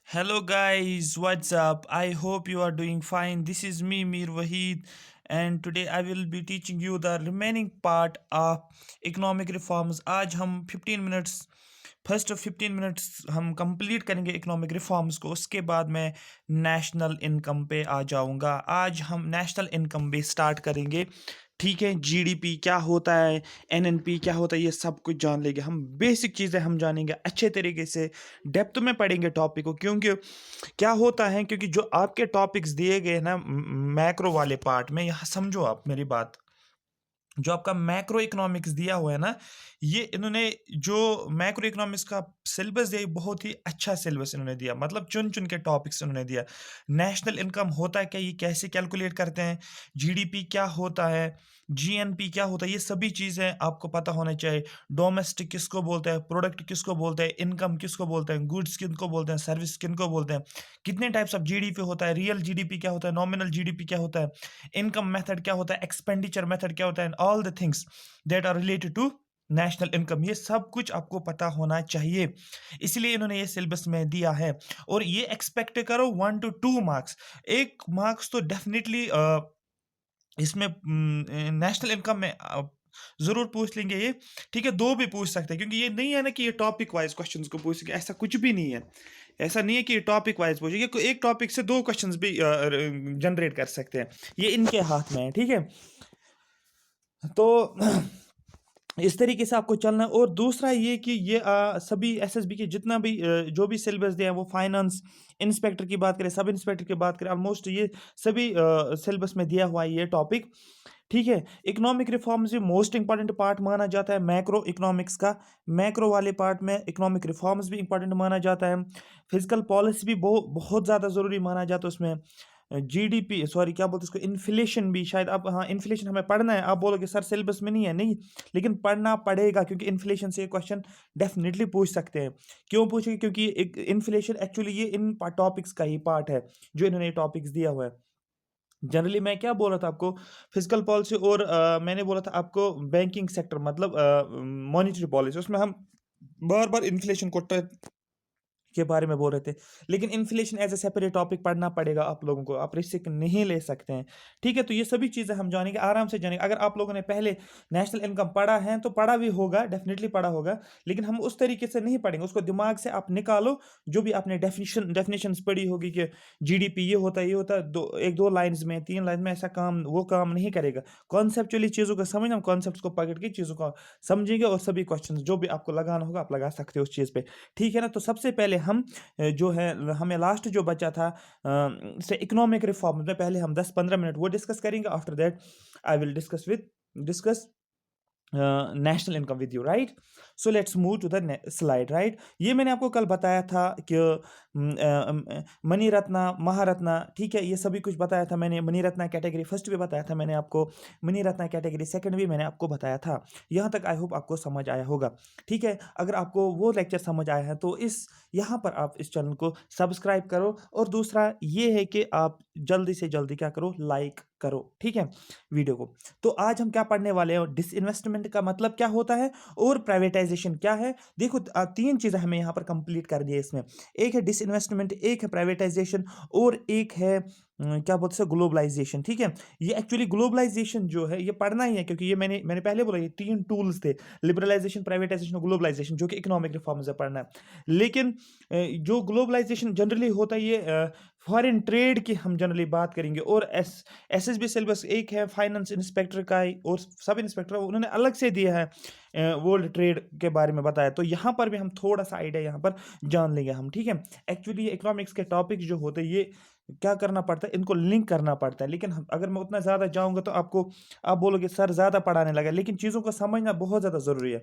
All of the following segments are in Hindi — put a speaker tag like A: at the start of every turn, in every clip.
A: Hello guys, what's up? I hope you are doing fine. This is me Mir Wahid, and today I will be teaching you the remaining part of economic reforms. आज हम 15 मिनट्स फर्स्ट 15 मिनट्स हम कंप्लीट करेंगे इकोनॉमिक रिफॉर्म्स को। उसके बाद मैं नेशनल इनकम पे आ जाऊंगा। आज हम नेशनल इनकम पे स्टार्ट करेंगे। ठीक है, जीडीपी क्या होता है, एनएनपी क्या होता है, ये सब कुछ जान लेंगे हम। बेसिक चीज़ें हम जानेंगे अच्छे तरीके से, डेप्थ में पढ़ेंगे टॉपिक को। क्योंकि क्या होता है, क्योंकि जो आपके टॉपिक्स दिए गए ना मैक्रो वाले पार्ट में, यहाँ समझो आप मेरी बात। जो आपका मैक्रो इकोनॉमिक्स दिया हुआ है ना, ये इन्होंने जो मैक्रो इकोनॉमिक्स का सिलेबस दिया, ये बहुत ही अच्छा सिलेबस इन्होंने दिया। मतलब चुन चुन के टॉपिक्स इन्होंने दिया। नेशनल इनकम होता है क्या, ये कैसे कैलकुलेट करते हैं, जीडीपी क्या होता है, जीएनपी क्या होता है, ये सभी चीज़ें आपको पता होना चाहिए। डोमेस्टिक किसको बोलते हैं, प्रोडक्ट किसको बोलते हैं, इनकम किसको बोलते हैं, गुड्स किनको बोलते हैं, सर्विस किनको बोलते हैं, कितने टाइप्स ऑफ जीडीपी होता है, रियल जीडीपी क्या होता है, नॉमिनल जीडीपी क्या होता है, इनकम मेथड क्या होता है, एक्सपेंडिचर मेथड क्या होता है, all the things that are related to national income, ये सब कुछ आपको पता होना चाहिए। इसलिए इन्होंने ये सिलेबस में दिया है। और ये एक्सपेक्ट करो 1 to 2 मार्क्स। 1 मार्क्स तो डेफिनेटली इसमें नेशनल इनकम में जरूर पूछ लेंगे ये। ठीक है, 2 भी पूछ सकते हैं, क्योंकि ये नहीं है ना कि ये टॉपिक वाइज क्वेश्चंस को पूछेंगे। ऐसा कुछ भी नहीं है। ऐसा नहीं है कि ये टॉपिक वाइज पूछेंगे। एक टॉपिक से 2 क्वेश्चंस भी जनरेट कर सकते हैं। ये इनके हाथ में है। ठीक है, तो इस तरीके से आपको चलना है। और दूसरा ये कि ये सभी एसएसबी के जितना भी जो भी सिलेबस दिया है, वो फाइनेंस इंस्पेक्टर की बात करें, सब इंस्पेक्टर की बात करें, ऑलमोस्ट ये सभी सिलेबस में दिया हुआ है ये टॉपिक। ठीक है, इकोनॉमिक रिफॉर्म्स भी मोस्ट इंपॉर्टेंट पार्ट माना जाता है मैक्रो इकोनॉमिक्स का। मैक्रो वाले पार्ट में इकोनॉमिक रिफॉर्म्स भी इंपॉर्टेंट माना जाता है। फिजिकल पॉलिसी भी बहुत बहुत ज़्यादा ज़रूरी माना जाता है उसमें। जीडीपी, सॉरी क्या बोलते हैं उसको, इन्फ्लेशन भी शायद। अब हाँ, इन्फ्लेशन हमें पढ़ना है। आप बोलोगे सर सिलेबस में नहीं है, नहीं, लेकिन पढ़ना पड़ेगा, क्योंकि इन्फ्लेशन से क्वेश्चन डेफिनेटली पूछ सकते हैं। क्यों पूछेंगे? क्योंकि एक इन्फ्लेशन एक्चुअली ये इन टॉपिक्स का ही पार्ट है जो इन्होंने टॉपिक्स दिया हुआ है। जनरली मैं क्या बोल रहा था आपको, फिजिकल पॉलिसी, और मैंने बोला था आपको बैंकिंग सेक्टर, मतलब मॉनेटरी पॉलिसी, उसमें हम बार बार इन्फ्लेशन को के बारे में बोल रहे थे। लेकिन inflation as a separate topic पढ़ना पड़ेगा आप लोगों को, आप रिस्क नहीं ले सकते हैं। ठीक है, तो ये सभी चीज़ें हम जानेंगे, आराम से जानेंगे। अगर आप लोगों ने पहले नेशनल इनकम पढ़ा है तो पढ़ा भी होगा, डेफिनेटली पढ़ा होगा, लेकिन हम उस तरीके से नहीं पढ़ेंगे। उसको दिमाग से आप निकालो, जो भी आपने डेफिनेशंस पढ़ी होगी कि जीडीपी ये होता है, ये होता है, दो एक दो लाइन्स में, 3 लाइन में, ऐसा काम वो काम नहीं करेगा। कॉन्सेप्चुअली चीज़ों को समझना, हम कॉन्सेप्ट को पकड़ के चीज़ों को समझेंगे, और सभी क्वेश्चन जो भी आपको लगाना होगा आप लगा सकते हो उस चीज़ पे। ठीक है ना, तो सबसे पहले हम जो है, हमें लास्ट जो बचा था से इकोनॉमिक रिफॉर्म में, पहले हम 10-15 मिनट वो डिस्कस करेंगे। After that I will discuss national income with you, right. So let's move to the slide, right. ये मैंने आपको कल बताया था कि मनी रत्ना, महारत्ना, ठीक है, ये सभी कुछ बताया था मैंने। मनी रत्ना कैटेगरी फर्स्ट भी बताया था मैंने आपको, मनी रत्ना कैटेगरी सेकंड भी मैंने आपको बताया था। यहाँ तक आई होप आपको समझ आया होगा। ठीक है, अगर आपको वो लेक्चर समझ आया है तो इस यहाँ पर आप इस चैनल को सब्सक्राइब करो। और दूसरा ये है कि आप जल्दी से जल्दी क्या करो, लाइक करो। ठीक है, वीडियो को। तो आज हम क्या पढ़ने वाले हैं, डिसइन्वेस्टमेंट का मतलब क्या होता है, और प्राइवेटाइजेशन क्या है। देखो 3 चीज़ें हमें यहाँ पर कंप्लीट कर दी है इसमें। एक है डिसइन्वेस्टमेंट, एक है प्राइवेटाइजेशन, और एक है क्या बोलते हैं, ग्लोबलाइजेशन। ठीक है, ये एक्चुअली ग्लोबलाइजेशन जो है ये पढ़ना ही है, क्योंकि ये मैंने पहले बोला, ये 3 टूल्स थे, लिबरलाइजेशन, प्राइवेटाइजेशन और ग्लोबलाइजेशन, जो कि इकोनॉमिक रिफॉर्म से पढ़ना है। लेकिन जो ग्लोबलाइजेशन जनरली होता है, ये फॉरेन ट्रेड की हम जनरली बात करेंगे। और एसएसबी सिलेबस एक है फाइनेंस इंस्पेक्टर का ही, और सब इंस्पेक्टर उन्होंने अलग से दिया है, वर्ल्ड ट्रेड के बारे में बताया। तो यहाँ पर भी हम थोड़ा सा आइडिया यहाँ पर जान लेंगे हम। ठीक है, एक्चुअली ये इकोनॉमिक्स के टॉपिक जो होते हैं, ये क्या करना पड़ता है, इनको लिंक करना पड़ता है। लेकिन अगर मैं उतना ज़्यादा जाऊँगा तो आप बोलोगे सर ज़्यादा पढ़ाने लगा, लेकिन चीज़ों को समझना बहुत ज़्यादा ज़रूरी है।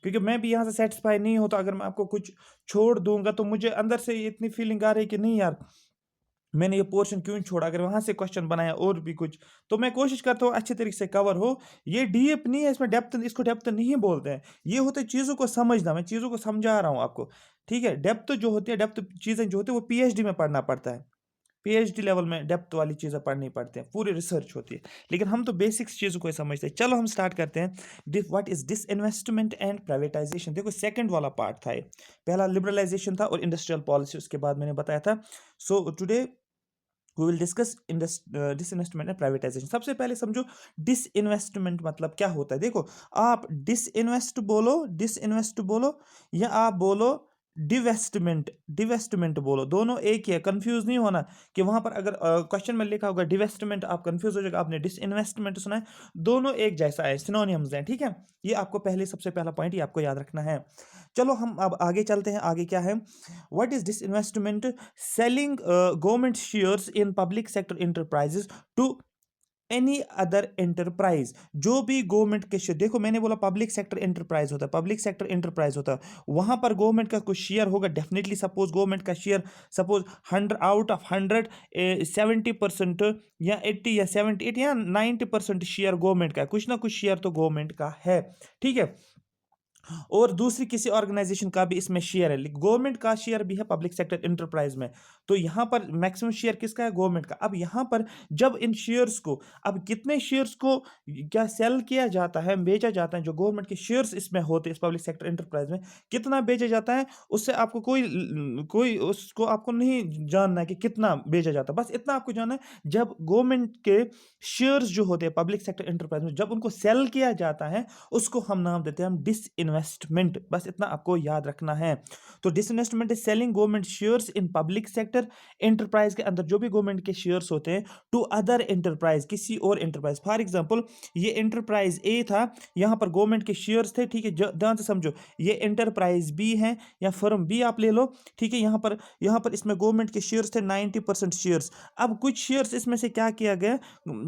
A: क्योंकि मैं भी यहाँ से सेटिस्फाई नहीं होता, अगर मैं आपको कुछ छोड़ दूंगा तो मुझे अंदर से इतनी फीलिंग आ रही है कि नहीं यार, मैंने ये पोर्शन क्यों छोड़ा। अगर वहाँ से क्वेश्चन बनाया और भी कुछ, तो मैं कोशिश करता हूँ अच्छे तरीके से कवर हो। ये डीप नहीं है, इसमें डेप्थ, इसको डेप्थ नहीं बोलते हैं। ये होते चीज़ों को समझना, मैं चीज़ों को समझा रहा हूँ आपको। ठीक है, डेप्थ जो होती है, डेप्थ चीज़ें जो होती है, वो पीएचडी में पढ़ना पड़ता है। पीएचडी लेवल में डेप्थ वाली चीज़ें पढ़नी पड़ती हैं, पूरी रिसर्च होती है, लेकिन हम तो बेसिक्स चीज़ों को ही समझते हैं। चलो हम स्टार्ट करते हैं। What is disinvestment and privatisation. देखो सेकंड वाला पार्ट था ये, पहला लिबरलाइजेशन था और इंडस्ट्रियल पॉलिसी, उसके बाद मैंने बताया था। So today we will discuss disinvestment and privatisation. सबसे पहले समझो डिसइन्वेस्टमेंट मतलब क्या होता है। देखो आप डिसइन्वेस्ट बोलो या आप बोलो डिवेस्टमेंट, डिवेस्टमेंट बोलो, दोनों एक ही है। कंफ्यूज नहीं होना कि वहां पर अगर क्वेश्चन में लिखा होगा डिवेस्टमेंट आप कंफ्यूज हो जाएगा, आपने डिसइन्वेस्टमेंट सुना है, दोनों एक जैसा है, सिनोनिम्स हैं, ठीक है। ये आपको पहले सबसे पहला पॉइंट ये आपको याद रखना है। चलो हम अब आगे चलते हैं। आगे क्या है, what is disinvestment? Selling government shares in public sector enterprises to any other enterprise. जो भी गवर्नमेंट के शेयर, देखो मैंने बोला पब्लिक सेक्टर एंटरप्राइज होता है, पब्लिक सेक्टर एंटरप्राइज होता है, वहां पर गवर्नमेंट का कुछ शेयर होगा डेफिनेटली। सपोज गवर्नमेंट का शेयर, सपोज 100 आउट ऑफ 100 70% या 80 या 78 या 90% शेयर गवर्नमेंट का है, कुछ ना कुछ शेयर तो गवर्नमेंट का है, ठीक है। और दूसरी किसी ऑर्गेनाइजेशन का भी इसमें शेयर है, गवर्नमेंट का शेयर भी है पब्लिक सेक्टर एंटरप्राइज में, तो यहां पर मैक्सिमम शेयर किसका है? गवर्नमेंट का। अब यहां पर जब इन शेयर्स को, अब कितने शेयर्स को क्या सेल किया जाता है, बेचा जाता है, जो गवर्नमेंट के शेयर्स इसमें होते हैं इस पब्लिक सेक्टर एंटरप्राइज में, कितना बेचा जाता है, उससे आपको कोई उसको आपको नहीं जानना है कि कितना बेचा जाता है, बस इतना आपको जानना है जब गवर्नमेंट के शेयर्स जो होते हैं पब्लिक सेक्टर एंटरप्राइज में जब उनको सेल किया जाता है, उसको हम नाम देते हैं हम डिसइन्वेस्टमेंट। बस इतना आपको याद रखना है। तो disinvestment is selling government shares in public sector enterprise के अंदर जो भी गवर्नमेंट के शेयर्स होते हैं टू अदर एंटरप्राइज, किसी और एंटरप्राइज। फॉर एग्जांपल ये एंटरप्राइज ए था, यहां पर गवर्नमेंट के शेयर्स थे, ठीक है, ध्यान से समझो। ये एंटरप्राइज बी है या फर्म बी आप ले लो, ठीक है। यहां पर इसमें गवर्नमेंट के शेयर्स थे 90% शेयर्स। अब कुछ शेयर्स इसमें से क्या किया गया,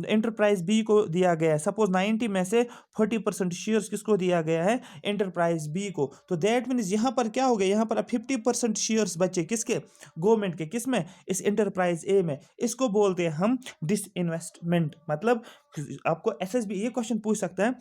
A: एंटरप्राइज बी को दिया गया है। सपोज 90 में से 40% शेयर्स किसको दिया गया है? एंटरप्राइज बी को। तो दैट मीन्स यहां पर क्या हो गया, यहां पर अब 50% शेयर्स बचे किसके? गवर्नमेंट के। किसमें? इस एंटरप्राइज ए में। इसको बोलते हैं हम डिसइन्वेस्टमेंट। मतलब आपको एसएसबी ये क्वेश्चन पूछ सकता है,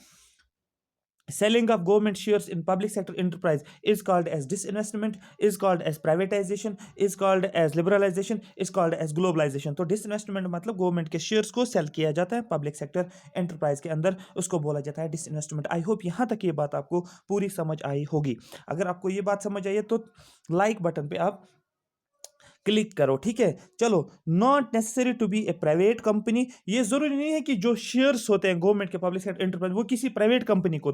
A: selling of government shares in public sector enterprise is called as disinvestment, is called as privatization, is called as liberalization, is called as globalization। तो disinvestment मतलब गवर्नमेंट के शेयर्स को सेल किया जाता है पब्लिक सेक्टर एंटरप्राइज के अंदर, उसको बोला जाता है डिसइन्वेस्टमेंट। आई होप यहाँ तक ये बात आपको पूरी समझ आई होगी। अगर आपको ये बात समझ आई है तो लाइक बटन पे आप क्लिक करो, ठीक है। चलो, not necessary to be a private company. ये जरूरी नहीं है कि जो शेयर्स होते हैं गवर्नमेंट के पब्लिक सेक्टर एंटरप्राइज वो किसी प्राइवेट कंपनी को,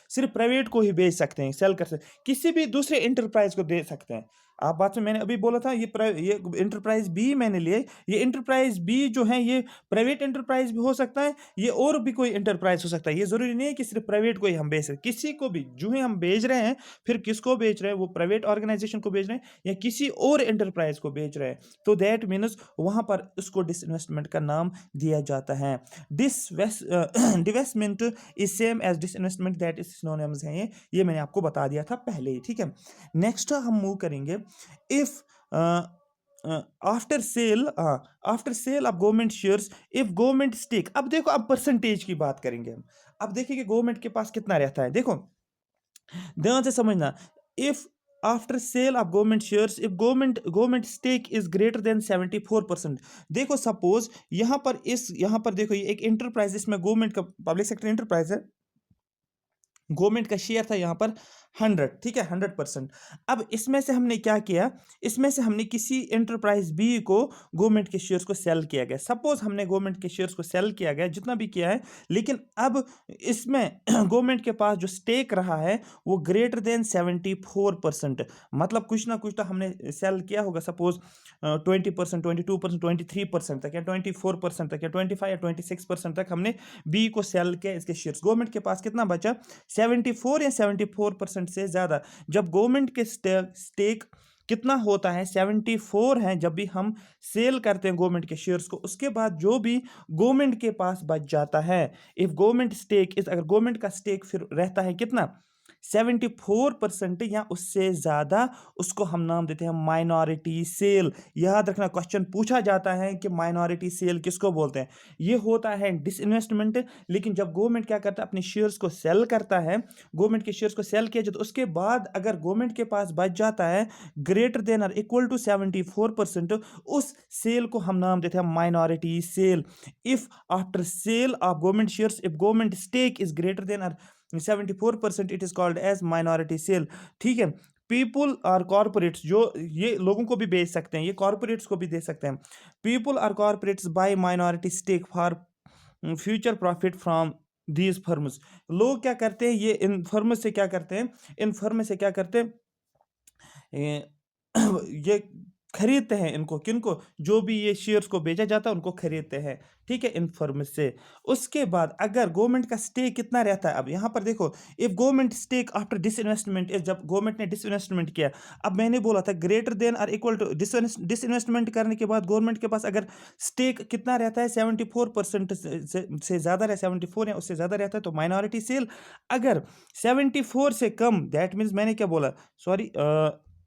A: सिर्फ प्राइवेट को ही बेच सकते हैं, सेल कर सकते हैं, किसी भी दूसरे एंटरप्राइज को दे सकते हैं। आप बात में मैंने अभी बोला था ये एंटरप्राइज बी मैंने लिए, ये एंटरप्राइज बी जो है ये प्राइवेट एंटरप्राइज भी हो सकता है, ये और भी कोई एंटरप्राइज हो सकता है। ये जरूरी नहीं है कि सिर्फ प्राइवेट को ही हम बेच सकते, किसी को भी जो है हम बेच रहे हैं, फिर किसको बेच रहे हैं? वो प्राइवेट ऑर्गेनाइजेशन को बेच रहे हैं या किसी और एंटरप्राइज को बेच रहे हैं। तो दैट मीन्स वहां पर उसको डिसइन्वेस्टमेंट का नाम दिया जाता है। Divestment is same as disinvestment, that is synonyms हैं ये मैंने आपको बता दिया था पहले ही, ठीक है। नेक्स्ट हम मूव करेंगे। If after sale of government shares, if government stake. अब देखो, अब परसेंटेज की बात करेंगे हम। अब देखिए कि गवर्नमेंट के पास कितना रहता है। देखो ध्यान से समझना, if after sale of government shares, if government stake is greater than 74%। देखो सपोज यहां पर देखो, ये एक एंटरप्राइज, इसमें गवर्नमेंट का पब्लिक सेक्टर एंटरप्राइज है, गवर्नमेंट का शेयर था यहां पर 100, ठीक है, 100%। अब इसमें से हमने क्या किया, इसमें से हमने किसी एंटरप्राइज बी को गवर्नमेंट के शेयर्स को सेल किया गया। सपोज हमने गवर्नमेंट के शेयर्स को सेल किया गया, जितना भी किया है, लेकिन अब इसमें गवर्नमेंट के पास जो स्टेक रहा है वो ग्रेटर देन 74%। मतलब कुछ ना कुछ तो हमने सेल किया होगा, सपोज 20%, 22%, 23% तक, या 24% तक, या 25 या 26% तक हमने बी को सेल किया इसके शेयर्स। गवर्नमेंट के पास कितना बचा? 74 या 74% से ज्यादा। जब गवर्नमेंट के स्टेक कितना होता है? 74 है। जब भी हम सेल करते हैं गवर्नमेंट के शेयर्स को, उसके बाद जो भी गवर्नमेंट के पास बच जाता है, इफ गवर्नमेंट स्टेक इज, अगर गवर्नमेंट का स्टेक फिर रहता है कितना? 74% या उससे ज़्यादा, उसको हम नाम देते हैं माइनॉरिटी सेल। याद रखना, क्वेश्चन पूछा जाता है कि माइनॉरिटी सेल किसको बोलते हैं। ये होता है डिसइन्वेस्टमेंट, लेकिन जब गवर्नमेंट क्या करता है, अपने शेयर्स को सेल करता है, गवर्नमेंट के शेयर्स को सेल किया जाता है, उसके बाद अगर गवर्नमेंट के पास बच जाता है ग्रेटर देन और इक्वल टू 74%, उस सेल को हम नाम देते हैं minority sale. If after sale of government shares, if government stake is greater than और 74%, it is called as minority sale. ठीक है, पीपुल और कॉर्पोरेट्स, जो ये लोगों को भी बेच सकते हैं, ये कॉर्पोरेट्स को भी दे सकते हैं। पीपुल और corporates buy minority stake for future profit from these firms. लोग क्या करते हैं, ये इन फर्म से क्या करते हैं, इन फर्म से क्या करते हैं, ये ये खरीदते हैं इनको, किनको, जो भी ये शेयर्स को बेचा जाता है उनको खरीदते हैं। ठीक है, इन फर्म से। उसके बाद अगर गवर्नमेंट का स्टेक कितना रहता है, अब यहाँ पर देखो, if government stake after disinvestment, जब गवर्नमेंट ने डिसइन्वेस्टमेंट किया, अब मैंने बोला था ग्रेटर देन और इक्वल टू, डिसइन्वेस्टमेंट करने के बाद गवर्नमेंट के पास अगर स्टेक कितना रहता है, 74% से ज़्यादा रहे, 74 या उससे ज़्यादा रहता है तो माइनॉरिटी सेल। अगर 74 से कम, दैट मीन्स मैंने क्या बोला, सॉरी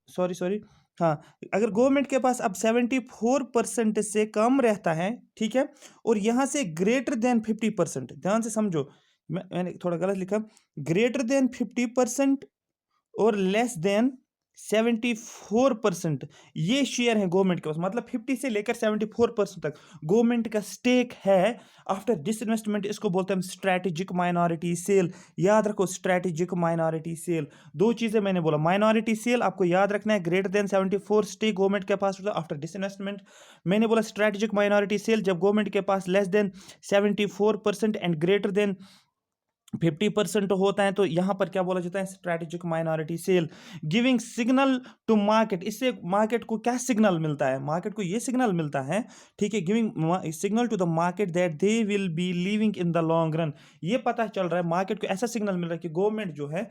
A: सॉरी, हाँ, अगर गवर्नमेंट के पास अब 74% से कम रहता है, ठीक है, और यहाँ से ग्रेटर देन 50%, ध्यान से समझो, मैंने थोड़ा गलत लिखा, ग्रेटर देन 50% और लेस देन 74%, ये शेयर है गवर्नमेंट के पास, मतलब 50 से लेकर 74% तक गवर्नमेंट का स्टेक है आफ्टर डिसइन्वेस्टमेंट, इसको बोलते हैं स्ट्रैटेजिक माइनॉरिटी सेल। याद रखो, स्ट्रैटेजिक माइनॉरिटी सेल, दो चीजें मैंने बोला, माइनॉरिटी सेल आपको याद रखना है, ग्रेटर देन 74 स्टेक गवर्नमेंट के पास होता है आफ्टर डिसइन्वेस्टमेंट। मैंने बोला स्ट्रैटेजिक माइनॉरिटी सेल जब गवर्नमेंट के पास less than 74% and greater than 50% होता है, तो यहां पर क्या बोला जाता है, strategic minority sale. Giving signal to market, इससे मार्केट को क्या सिग्नल मिलता है, मार्केट को ये सिग्नल मिलता है, ठीक है, giving signal to the market that they will be living in the long run. ये पता चल रहा है मार्केट को, ऐसा सिग्नल मिल रहा है कि गवर्नमेंट जो है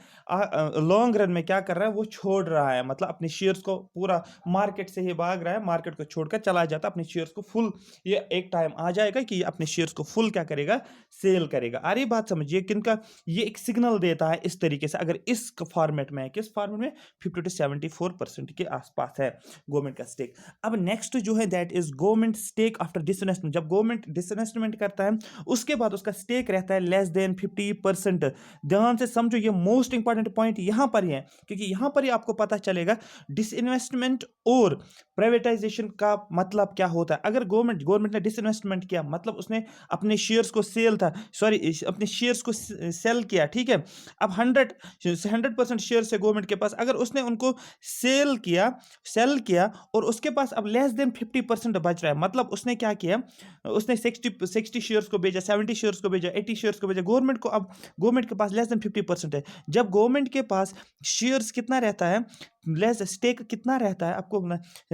A: लॉन्ग रन में क्या कर रहा है, वो छोड़ रहा है, मतलब अपने शेयर्स को पूरा मार्केट से ही भाग रहा है, मार्केट को छोड़कर चला जाता है, अपने शेयर्स को फुल, ये एक टाइम आ जाएगा कि ये अपने शेयर्स को फुल क्या करेगा, सेल करेगा। आ रही बात समझिए, किनका, ये एक सिग्नल देता है इस तरीके से, अगर इस फॉर्मेट में है, किस फॉर्मेट में, 50 to 74% के आसपास है गवर्नमेंट का स्टेक। अब नेक्स्ट जो है that is government stake after disinvestment, जब गवर्नमेंट डिसइन्वेस्टमेंट करता है उसके बाद उसका स्टेक रहता है लेस देन 50%। ध्यान से समझो, ये मोस्ट इंपॉर्टेंट पॉइंट यहां पर ही है, क्योंकि यहां पर ही आपको पता चलेगा डिसइन्वेस्टमेंट और प्राइवेटाइजेशन का मतलब क्या होता है। अगर गवर्नमेंट ने डिसइन्वेस्टमेंट किया, मतलब उसने अपने शेयर्स को सेल था, सॉरी, अपने शेयर्स को सेल किया, ठीक है, अब 100% शेयर से गवर्नमेंट के पास, अगर उसने उनको सेल किया और उसके पास अब लेस देन 50% बच रहा है, मतलब उसने क्या किया, उसने 60 शेयर्स को भेजा, 70 शेयर्स को भेजा, 80 शेयर्स को भेजा गवर्नमेंट को, अब गवर्नमेंट के पास लेस देन 50% है। जब गवर्नमेंट के पास शेयर्स कितना रहता है, लेस स्टेक कितना रहता है आपको,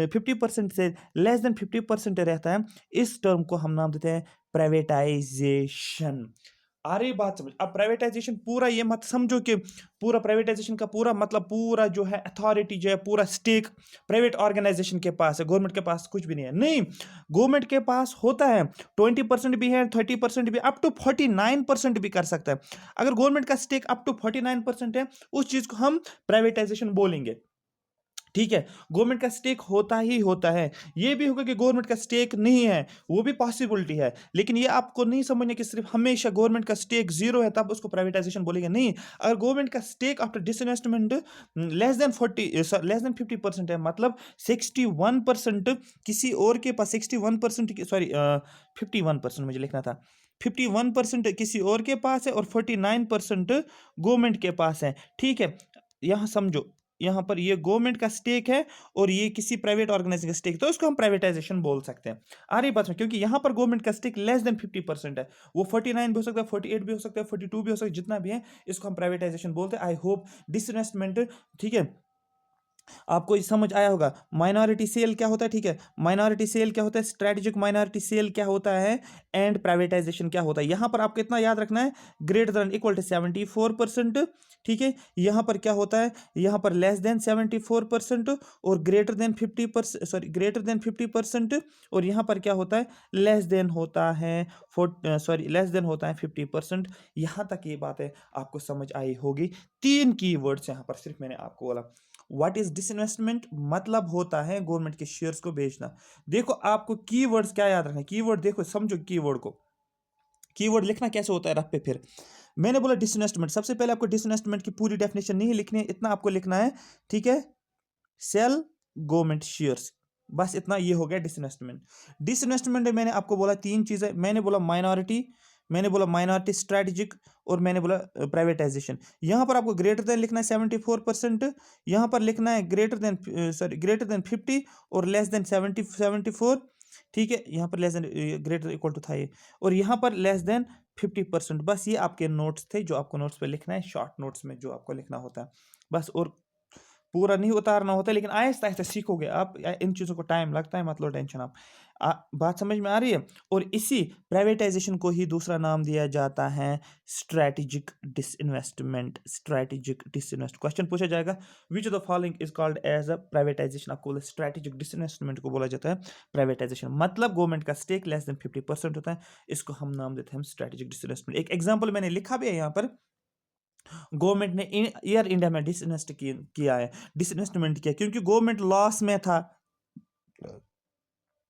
A: 50% से लेस देन 50% रहता है, इस टर्म को हम नाम देते हैं प्राइवेटाइजेशन। आ रही बात समझ। अब प्राइवेटाइजेशन पूरा ये मत समझो कि पूरा प्राइवेटाइजेशन का पूरा मतलब पूरा जो है अथॉरिटी जो है, पूरा स्टेक प्राइवेट ऑर्गेनाइजेशन के पास है, गवर्नमेंट के पास कुछ भी नहीं है, नहीं, गवर्नमेंट के पास होता है 20% भी है, 30% भी, अप टू 49% भी कर सकता है। अगर गवर्नमेंट का स्टेक अप टू 49% है, उस चीज को हम प्राइवेटाइजेशन बोलेंगे। ठीक है, गवर्नमेंट का स्टेक होता ही होता है। ये भी होगा कि गवर्नमेंट का स्टेक नहीं है, वो भी पॉसिबिलिटी है, लेकिन ये आपको नहीं समझना कि सिर्फ हमेशा गवर्नमेंट का स्टेक जीरो है तब उसको प्राइवेटाइजेशन बोलेंगे, नहीं। अगर गवर्नमेंट का stake after disinvestment less than 50% है, मतलब 61% किसी और के पास, 61% सॉरी 51% मुझे लिखना था, 51% किसी और के पास है और 49% गवर्नमेंट के पास है। ठीक है, यहाँ समझो, यहाँ पर ये गवर्नमेंट का स्टेक है और ये किसी प्राइवेट ऑर्गेनाइजेशन का स्टेक, तो इसको हम प्राइवेटाइजेशन बोल सकते हैं। आ रही बात में, क्योंकि यहाँ पर गवर्नमेंट का स्टेक लेस देन 50% है, वो 49 भी हो सकता है, 48 भी हो सकता है, 42 भी हो सकता है, जितना भी है इसको हम प्राइवेटाइजेशन बोलते हैं। आई होप डिसइन्वेस्टमेंट, ठीक है, आपको ये समझ आया होगा। माइनॉरिटी सेल क्या होता है, ठीक है, माइनॉरिटी सेल क्या होता है, स्ट्रेटेजिक माइनॉरिटी सेल क्या होता है, एंड प्राइवेटाइजेशन क्या होता है। यहां पर आपको इतना याद रखना है, ग्रेटर देन इक्वल टू 74%, ठीक है। यहां पर क्या होता है, यहां पर लेस देन 74% और greater than 50%, sorry greater than 50%, और यहां पर क्या होता है, लेस देन होता है लेस देन होता है 50%। यहां तक ये बात है आपको समझ आई होगी। तीन कीवर्ड्स यहां पर सिर्फ मैंने आपको बोला। व्हाट इज डिसइन्वेस्टमेंट, मतलब होता है गवर्नमेंट के शेयर्स को बेचना। देखो आपको कीवर्ड्स क्या याद रखना है, कीवर्ड देखो, समझो कीवर्ड को, कीवर्ड लिखना कैसे होता है रफ पे। फिर मैंने बोला डिसइन्वेस्टमेंट, सबसे पहले आपको डिसइन्वेस्टमेंट की पूरी डेफिनेशन नहीं लिखनी है, इतना आपको लिखना है, ठीक है, सेल गवर्नमेंट शेयर्स, बस इतना, ये हो गया डिसइन्वेस्टमेंट। डिसइन्वेस्टमेंट में मैंने आपको बोला तीन चीजें, मैंने बोला माइनॉरिटी, मैंने बोला माइनॉरिटी स्ट्रेटेजिक, और मैंने बोला प्राइवेटाइजेशन। यहां पर आपको ग्रेटर देन लिखना है 74%, यहां पर लिखना है greater than, sorry greater than 50 और लेस देन 74, ठीक है, यहाँ पर less than greater equal to था ये, और यहाँ पर लेस देन 50%। बस ये आपके नोट्स थे जो आपको नोट्स पे लिखना है, शॉर्ट नोट्स में जो आपको लिखना होता है बस, और पूरा नहीं उतारना होता, लेकिन आहिस्ता आहिस्ता सीखोगे आप, इन चीज़ों को टाइम लगता है, मत लो टेंशन आप। बात समझ में आ रही है। और इसी प्राइवेटाइजेशन को ही दूसरा नाम दिया जाता है strategic disinvestment. Strategic disinvest, question पूछा जाएगा which of the following is called as a privatisation, आपको बोला स्ट्रैटेजिक डिसइन्वेस्टमेंट को बोला जाता है प्राइवेटाइजेशन, मतलब गवर्नमेंट का स्टेक लेस देन 50% होता है, इसको हम नाम देते हैं स्ट्रैटेजिक डिसइन्वेस्टमेंट। एक एग्जाम्पल मैंने लिखा भी है यहाँ पर, गवर्नमेंट ने एयर इंडिया में डिसइन्वेस्ट किया है, डिसइन्वेस्टमेंट किया, क्योंकि गवर्नमेंट लॉस में था,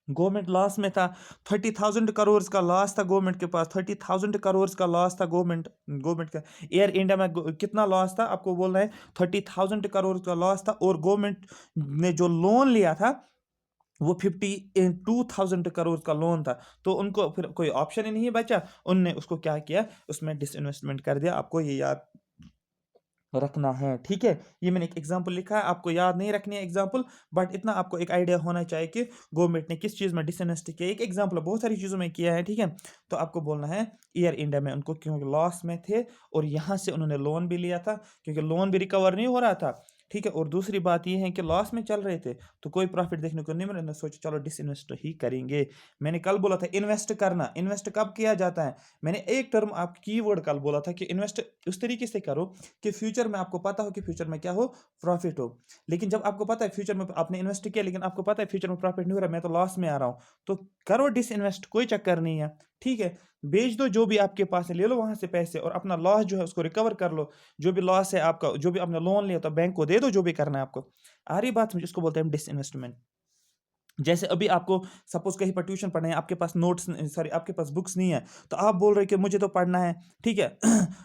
A: गवर्नमेंट लॉस में था, 30,000 करोड़ का लॉस था गवर्नमेंट के पास, 30,000 करोड़ का लॉस था गवर्नमेंट गवर्नमेंट का। एयर इंडिया में कितना लॉस था आपको बोलना है, 30,000 करोड़ का लॉस था, और गवर्नमेंट ने जो लोन लिया था वो 52,000 करोड़ का लोन था, तो उनको फिर कोई ऑप्शन ही नहीं बचा, उनने उसको क्या किया, उसमें डिसइन्वेस्टमेंट कर दिया। आपको ये याद रखना है, ठीक है। ये मैंने एक एग्जांपल लिखा है, आपको याद नहीं रखनी है एग्जांपल, बट इतना आपको एक आइडिया होना चाहिए कि गवर्नमेंट ने किस चीज़ में डिसइन्वेस्ट किया। एक एग्जांपल बहुत सारी चीज़ों में किया है, ठीक है। तो आपको बोलना है एयर इंडिया में उनको, क्योंकि लॉस में थे और यहाँ से उन्होंने लोन भी लिया था, क्योंकि लोन भी रिकवर नहीं हो रहा था, ठीक है। और दूसरी बात ये है कि लॉस में चल रहे थे, तो कोई प्रॉफिट देखने को नहीं मिला, ना सोचा चलो डिसइन्वेस्ट ही करेंगे। मैंने कल बोला था इन्वेस्ट करना, इन्वेस्ट कब किया जाता है, मैंने एक टर्म आप कीवर्ड कल बोला था कि इन्वेस्ट उस तरीके से करो कि फ्यूचर में आपको पता हो कि फ्यूचर में क्या हो, प्रॉफिट हो। लेकिन जब आपको पता है फ्यूचर में आपने इन्वेस्ट किया, लेकिन आपको पता है फ्यूचर में प्रॉफिट नहीं हो रहा, मैं तो लॉस में आ रहा हूँ, तो करो डिस इन्वेस्ट, कोई चक्कर नहीं है, ठीक है। बेच दो जो भी आपके पास है, ले लो वहां से पैसे, और अपना लॉस जो है उसको रिकवर कर लो। जो भी लॉस है आपका, जो भी आपने लोन लिया तो बैंक को दे दो, जो भी करना है आपको। आ रही बात समझ, इसको बोलते हैं डिस इन्वेस्टमेंट। जैसे अभी आपको सपोज कहीं पर ट्यूशन पढ़ना है, आपके पास नोट्स, सॉरी आपके पास बुक्स नहीं है, तो आप बोल रहे कि मुझे तो पढ़ना है, ठीक है।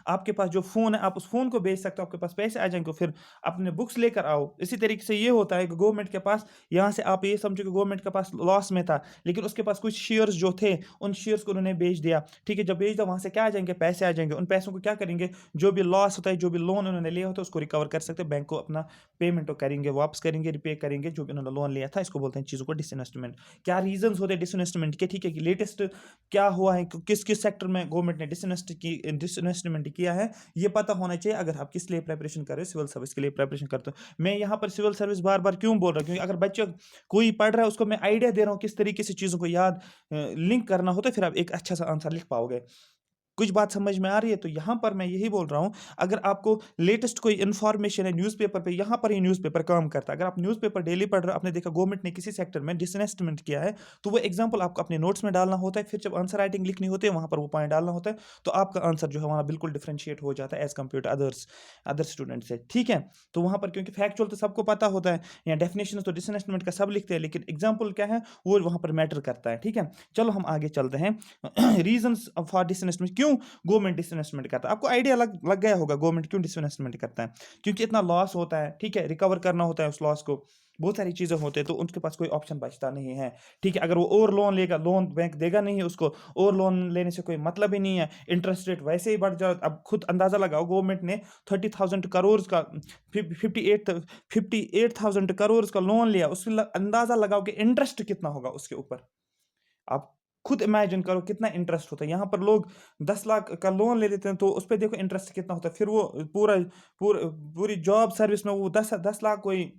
A: आपके पास जो फ़ोन है, आप उस फ़ोन को बेच सकते हो, आपके पास पैसे आ जाएंगे, फिर अपने बुक्स लेकर आओ। इसी तरीके से ये होता है कि गवर्नमेंट के पास, यहाँ से आप ये समझो कि गवर्नमेंट के पास लॉस में था, लेकिन उसके पास कुछ शेयर्स जो थे, उन शेयर्स को उन्होंने बेच दिया, ठीक है। जब बेच दिया, वहाँ से क्या आ जाएंगे, पैसे आ जाएंगे। उन पैसों को क्या करेंगे, जो भी लॉस होता है, जो भी लोन उन्होंने लिया होता है, उसको रिकवर कर सकते हैं, बैंक को अपना पेमेंट करेंगे, वापस करेंगे, रिपे करेंगे जो भी उन्होंने लोन लिया था। इसको बोलते हैं चीज़ों को डिसइन्वेस्टमेंट। क्या रीजंस होते हैं डिसइन्वेस्टमेंट के, ठीक है, कि लेटेस्ट क्या हुआ है, किस किस सेक्टर में गवर्नमेंट ने डिसइन्वेस्टमेंट किया है, ये पता होना चाहिए अगर आप किस लिए प्रिपरेशन कर रहे हो, सिविल सर्विस के लिए प्रिपरेशन करते हो। मैं यहाँ पर सिविल सर्विस बार बार क्यों बोल रहा हूँ, क्योंकि अगर बच्चे कोई पढ़ रहा है, उसको मैं आइडिया दे रहा हूँ किस तरीके से चीज़ों को याद लिंक करना होता है, फिर आप एक अच्छा सा आंसर लिख पाओगे। कुछ बात समझ में आ रही है। तो यहाँ पर मैं यही बोल रहा हूँ, अगर आपको लेटेस्ट कोई इन्फॉर्मेशन है न्यूज़पेपर पे, यहाँ पर ही न्यूज़पेपर काम करता है। अगर आप न्यूज़पेपर डेली पढ़ रहे हो, आपने देखा गवर्नमेंट ने किसी सेक्टर में डिसइन्वेस्टमेंट किया है, तो वो एग्जाम्पल आपको अपने नोट्स में डालना होता है, फिर जब आंसर राइटिंग लिखनी होती है वहाँ पर वो पॉइंट डालना होता है, तो आपका आंसर जो है वहाँ बिल्कुल डिफ्रेंशिएट हो जाता है as compare to other student से, ठीक है। तो वहाँ पर क्योंकि फैक्चुअल तो सबको पता होता है, या डेफिनेशन तो डिसइन्वेस्टमेंट का सब लिखते हैं, लेकिन एग्जाम्पल क्या है वो वहाँ पर मैटर करता है, ठीक है। चलो हम आगे चलते हैं। रीजंस फॉर डिसइन्वेस्टमेंट, क्यों गवर्नमेंट डिसइन्वेस्टमेंट करता है, आपको आइडिया लग गया होगा गवर्नमेंट क्यों डिसइन्वेस्टमेंट करता है। क्योंकि इतना लॉस होता है, ठीक है, रिकवर करना होता है उस लॉस को, बहुत सारी चीज़ें होते हैं, तो उनके पास कोई ऑप्शन बचता नहीं है, ठीक है। अगर वो और लोन लेगा, लोन बैंक देगा नहीं उसको, और लोन लेने से कोई मतलब ही नहीं है, इंटरेस्ट रेट वैसे ही बढ़ जाए। अब खुद अंदाज़ा लगाओ, गवर्नमेंट ने 30,000 करोड़ का 58,000 करोड़ का लोन लिया, उसके अंदाज़ा लगाओ कि इंटरेस्ट कितना होगा उसके ऊपर। आप खुद इमेजिन करो कितना इंटरेस्ट होता है। यहाँ पर लोग 10 लाख का लोन ले लेते हैं, तो उस पर देखो इंटरेस्ट कितना होता है। फिर वो पूरा पूरी जॉब सर्विस में वो 10 10 लाख कोई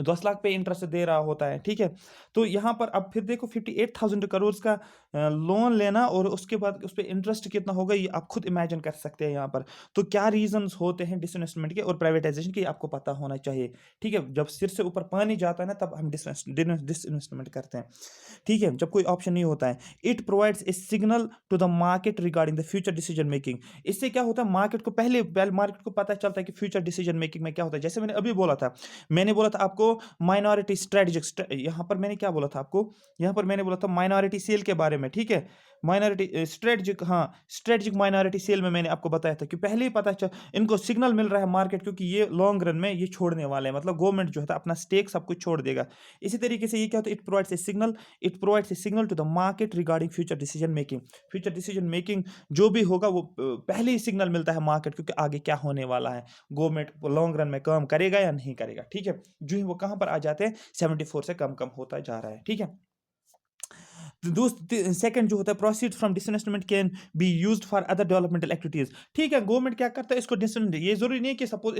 A: 10 लाख पे इंटरेस्ट दे रहा होता है, ठीक है। तो यहाँ पर अब फिर देखो 58,000 करोड़ का लोन लेना और उसके बाद उस पे इंटरेस्ट कितना होगा ये आप खुद इमेजिन कर सकते हैं यहाँ पर। तो क्या रीजंस होते हैं डिसइन्वेस्टमेंट के और प्राइवेटाइजेशन के, आपको पता होना चाहिए, ठीक है। जब सिर से ऊपर पानी जाता है ना तब हम डिसइन्वेस्टमेंट करते हैं, ठीक है, जब कोई ऑप्शन नहीं होता है। It provides a signal to the market regarding the future decision making. इससे क्या होता है, मार्केट को पहले मार्केट को पता चलता है कि फ्यूचर डिसीजन मेकिंग में क्या होता है। जैसे मैंने अभी बोला था, मैंने बोला था आपको माइनॉरिटी स्ट्रेटजिक, यहाँ पर मैंने क्या बोला था आपको, यहाँ पर मैंने बोला था माइनॉरिटी सेल के बारे में, ठीक है। माइनॉरिटी स्ट्रेटजिक, हाँ, स्ट्रेटजिक माइनॉरिटी सेल में मैंने आपको बताया था कि पहले ही पता चल, इनको सिग्नल मिल रहा है मार्केट, क्योंकि ये लॉन्ग रन में ये छोड़ने वाले हैं, मतलब गवर्नमेंट जो है अपना स्टेक सब कुछ छोड़ देगा। इसी तरीके से ये क्या होता है, it provides a signal to the market regarding future decision making. Future decision making जो भी होगा वो पहले ही सिग्नल मिलता है मार्केट, क्योंकि आगे क्या होने वाला है, गवर्नमेंट लॉन्ग रन में काम करेगा या नहीं करेगा, ठीक है। जो ही वो कहां पर आ जाते हैं, 74 से कम कम होता जा रहा है, ठीक है। सेकंड जो होता है, proceeds from disinvestment can be used for other developmental activities, ठीक है। गवर्नमेंट क्या करता है, इसको डिसइन्वेस्ट, ये जरूरी नहीं कि सपोज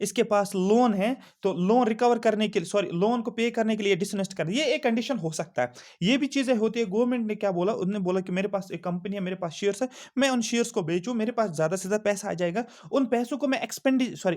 A: इसके पास लोन है तो लोन रिकवर करने के लिए, सॉरी, लोन को पे करने के लिए डिसइन्वेस्ट कर, ये एक कंडीशन हो सकता है। ये भी चीजें होती है। गवर्नमेंट ने क्या बोला, उन्होंने बोला कि मेरे पास एक कंपनी है, मेरे पास शेयर्स है, मैं उन शेयर्स को बेचूं, मेरे पास ज्यादा से ज्यादा पैसा आ जाएगा, उन पैसों को मैं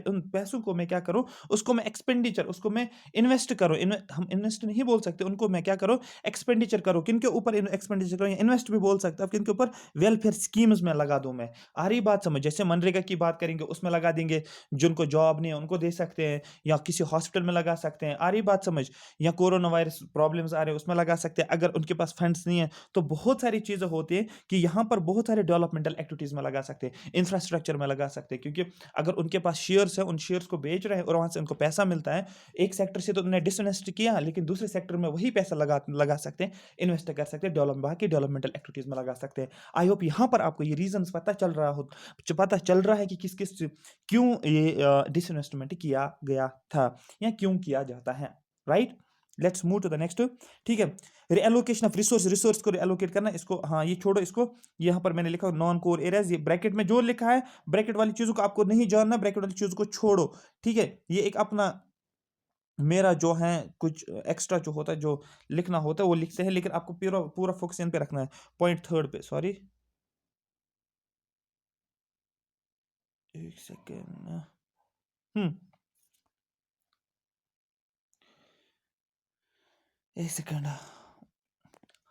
A: उन पैसों को मैं क्या करूं, उसको मैं एक्सपेंडिचर, उसको मैं इन्वेस्ट करूं, हम इन्वेस्ट नहीं बोल सकते, उनको मैं क्या करूं, एक्सपेंडिचर करो। किनके ऊपर एक्सपेंडिचर करो, इन्वेस्ट भी बोल सकते हो, किनके ऊपर, वेलफेयर स्कीम्स में लगा दूं मैं। आ रही बात समझ, जैसे मनरेगा की बात करेंगे उसमें लगा देंगे, जिनको जॉब नहीं है उनको दे सकते हैं, या किसी हॉस्पिटल में लगा सकते हैं, आ रही बात समझ, या कोरोना वायरस प्रॉब्लम्स आ रहे हैं उसमें लगा सकते हैं, अगर उनके पास फंड्स नहीं है तो बहुत सारी चीजें होती है कि यहाँ पर बहुत सारे डेवलपमेंटल एक्टिविटीज में लगा सकते हैं, इंफ्रास्ट्रक्चर में लगा सकते हैं, क्योंकि अगर उनके पास शेयर्स है, उन शेयर्स को बेच रहे हैं और वहां से उनको पैसा मिलता है, एक सेक्टर से तो उन्होंने डिसइन्वेस्ट किया, लेकिन दूसरे सेक्टर में वही पैसा लगा लगा सकते हैं, इन्वेस्ट कर सकते हैं, बाकी डेवलपमेंटल एक्टिविटीज में लगा सकते हैं। आई होप यहाँ पर आपको ये रीजंस पता चल रहा है कि किस किस क्यों ये डिसइन्वेस्टमेंट किया गया था या क्यों किया जाता है, right. Let's move to the next, ठीक है। रीएलोकेशन ऑफ रिसोर्स को रीएलोकेट करना, इसको हाँ ये छोड़ो, इसको यहाँ पर मैंने लिखा नॉन कोर एरियाज, ये ब्रैकेट में जो लिखा है, ब्रैकेट वाली चीजों को आपको नहीं जानना, ब्रैकेट वाली चीजों को छोड़ो, ठीक है। ये एक अपना मेरा जो है कुछ एक्स्ट्रा जो होता है, जो लिखना होता है वो लिखते हैं, लेकिन आपको पूरा पूरा फोकस इन पे रखना है, पॉइंट थर्ड पे, सॉरी, एक सेकेंड, हम्म, एक सेकेंड,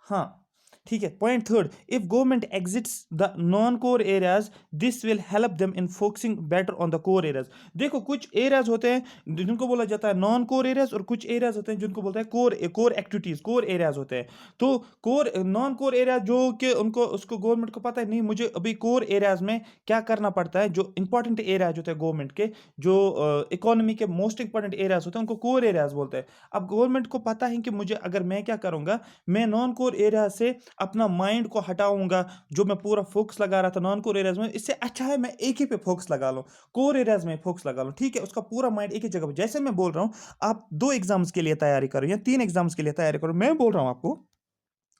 A: हाँ, ठीक है। Point third, if government exits the non core areas, this will help them in focusing better on the core areas. देखो कुछ एरियाज होते हैं जिनको बोला जाता है नॉन कोर एरियाज, और कुछ एरियाज होते हैं जिनको बोलते हैं कोर एक्टिविटीज, कोर एरियाज होते हैं। तो कोर नॉन कोर एरिया जो कि उनको उसको गवर्नमेंट को पता है नहीं, मुझे अभी कोर एरियाज में क्या करना पड़ता है, जो इंपॉर्टेंट एरियाज होते हैं गवर्नमेंट के, जो इकोनॉमी के मोस्ट इंपॉर्टेंट एरियाज होते हैं, उनको कोर एरियाज बोलते हैं। अब गवर्नमेंट को पता है कि मुझे, अगर मैं क्या करूंगा, मैं नॉन कोर एरिया से अपना माइंड को हटाऊंगा, जो मैं पूरा फोकस लगा रहा था नॉन कोर एरियाज में, इससे अच्छा है मैं एक ही पे फोकस लगा लूं, कोर एरियाज में फोकस लगा लूं, ठीक है। उसका पूरा माइंड एक ही जगह पे, जैसे मैं बोल रहा हूं, आप 2 एग्जाम्स के लिए तैयारी करो या 3 एग्जाम्स के लिए तैयारी करो, मैं बोल रहा हूं आपको,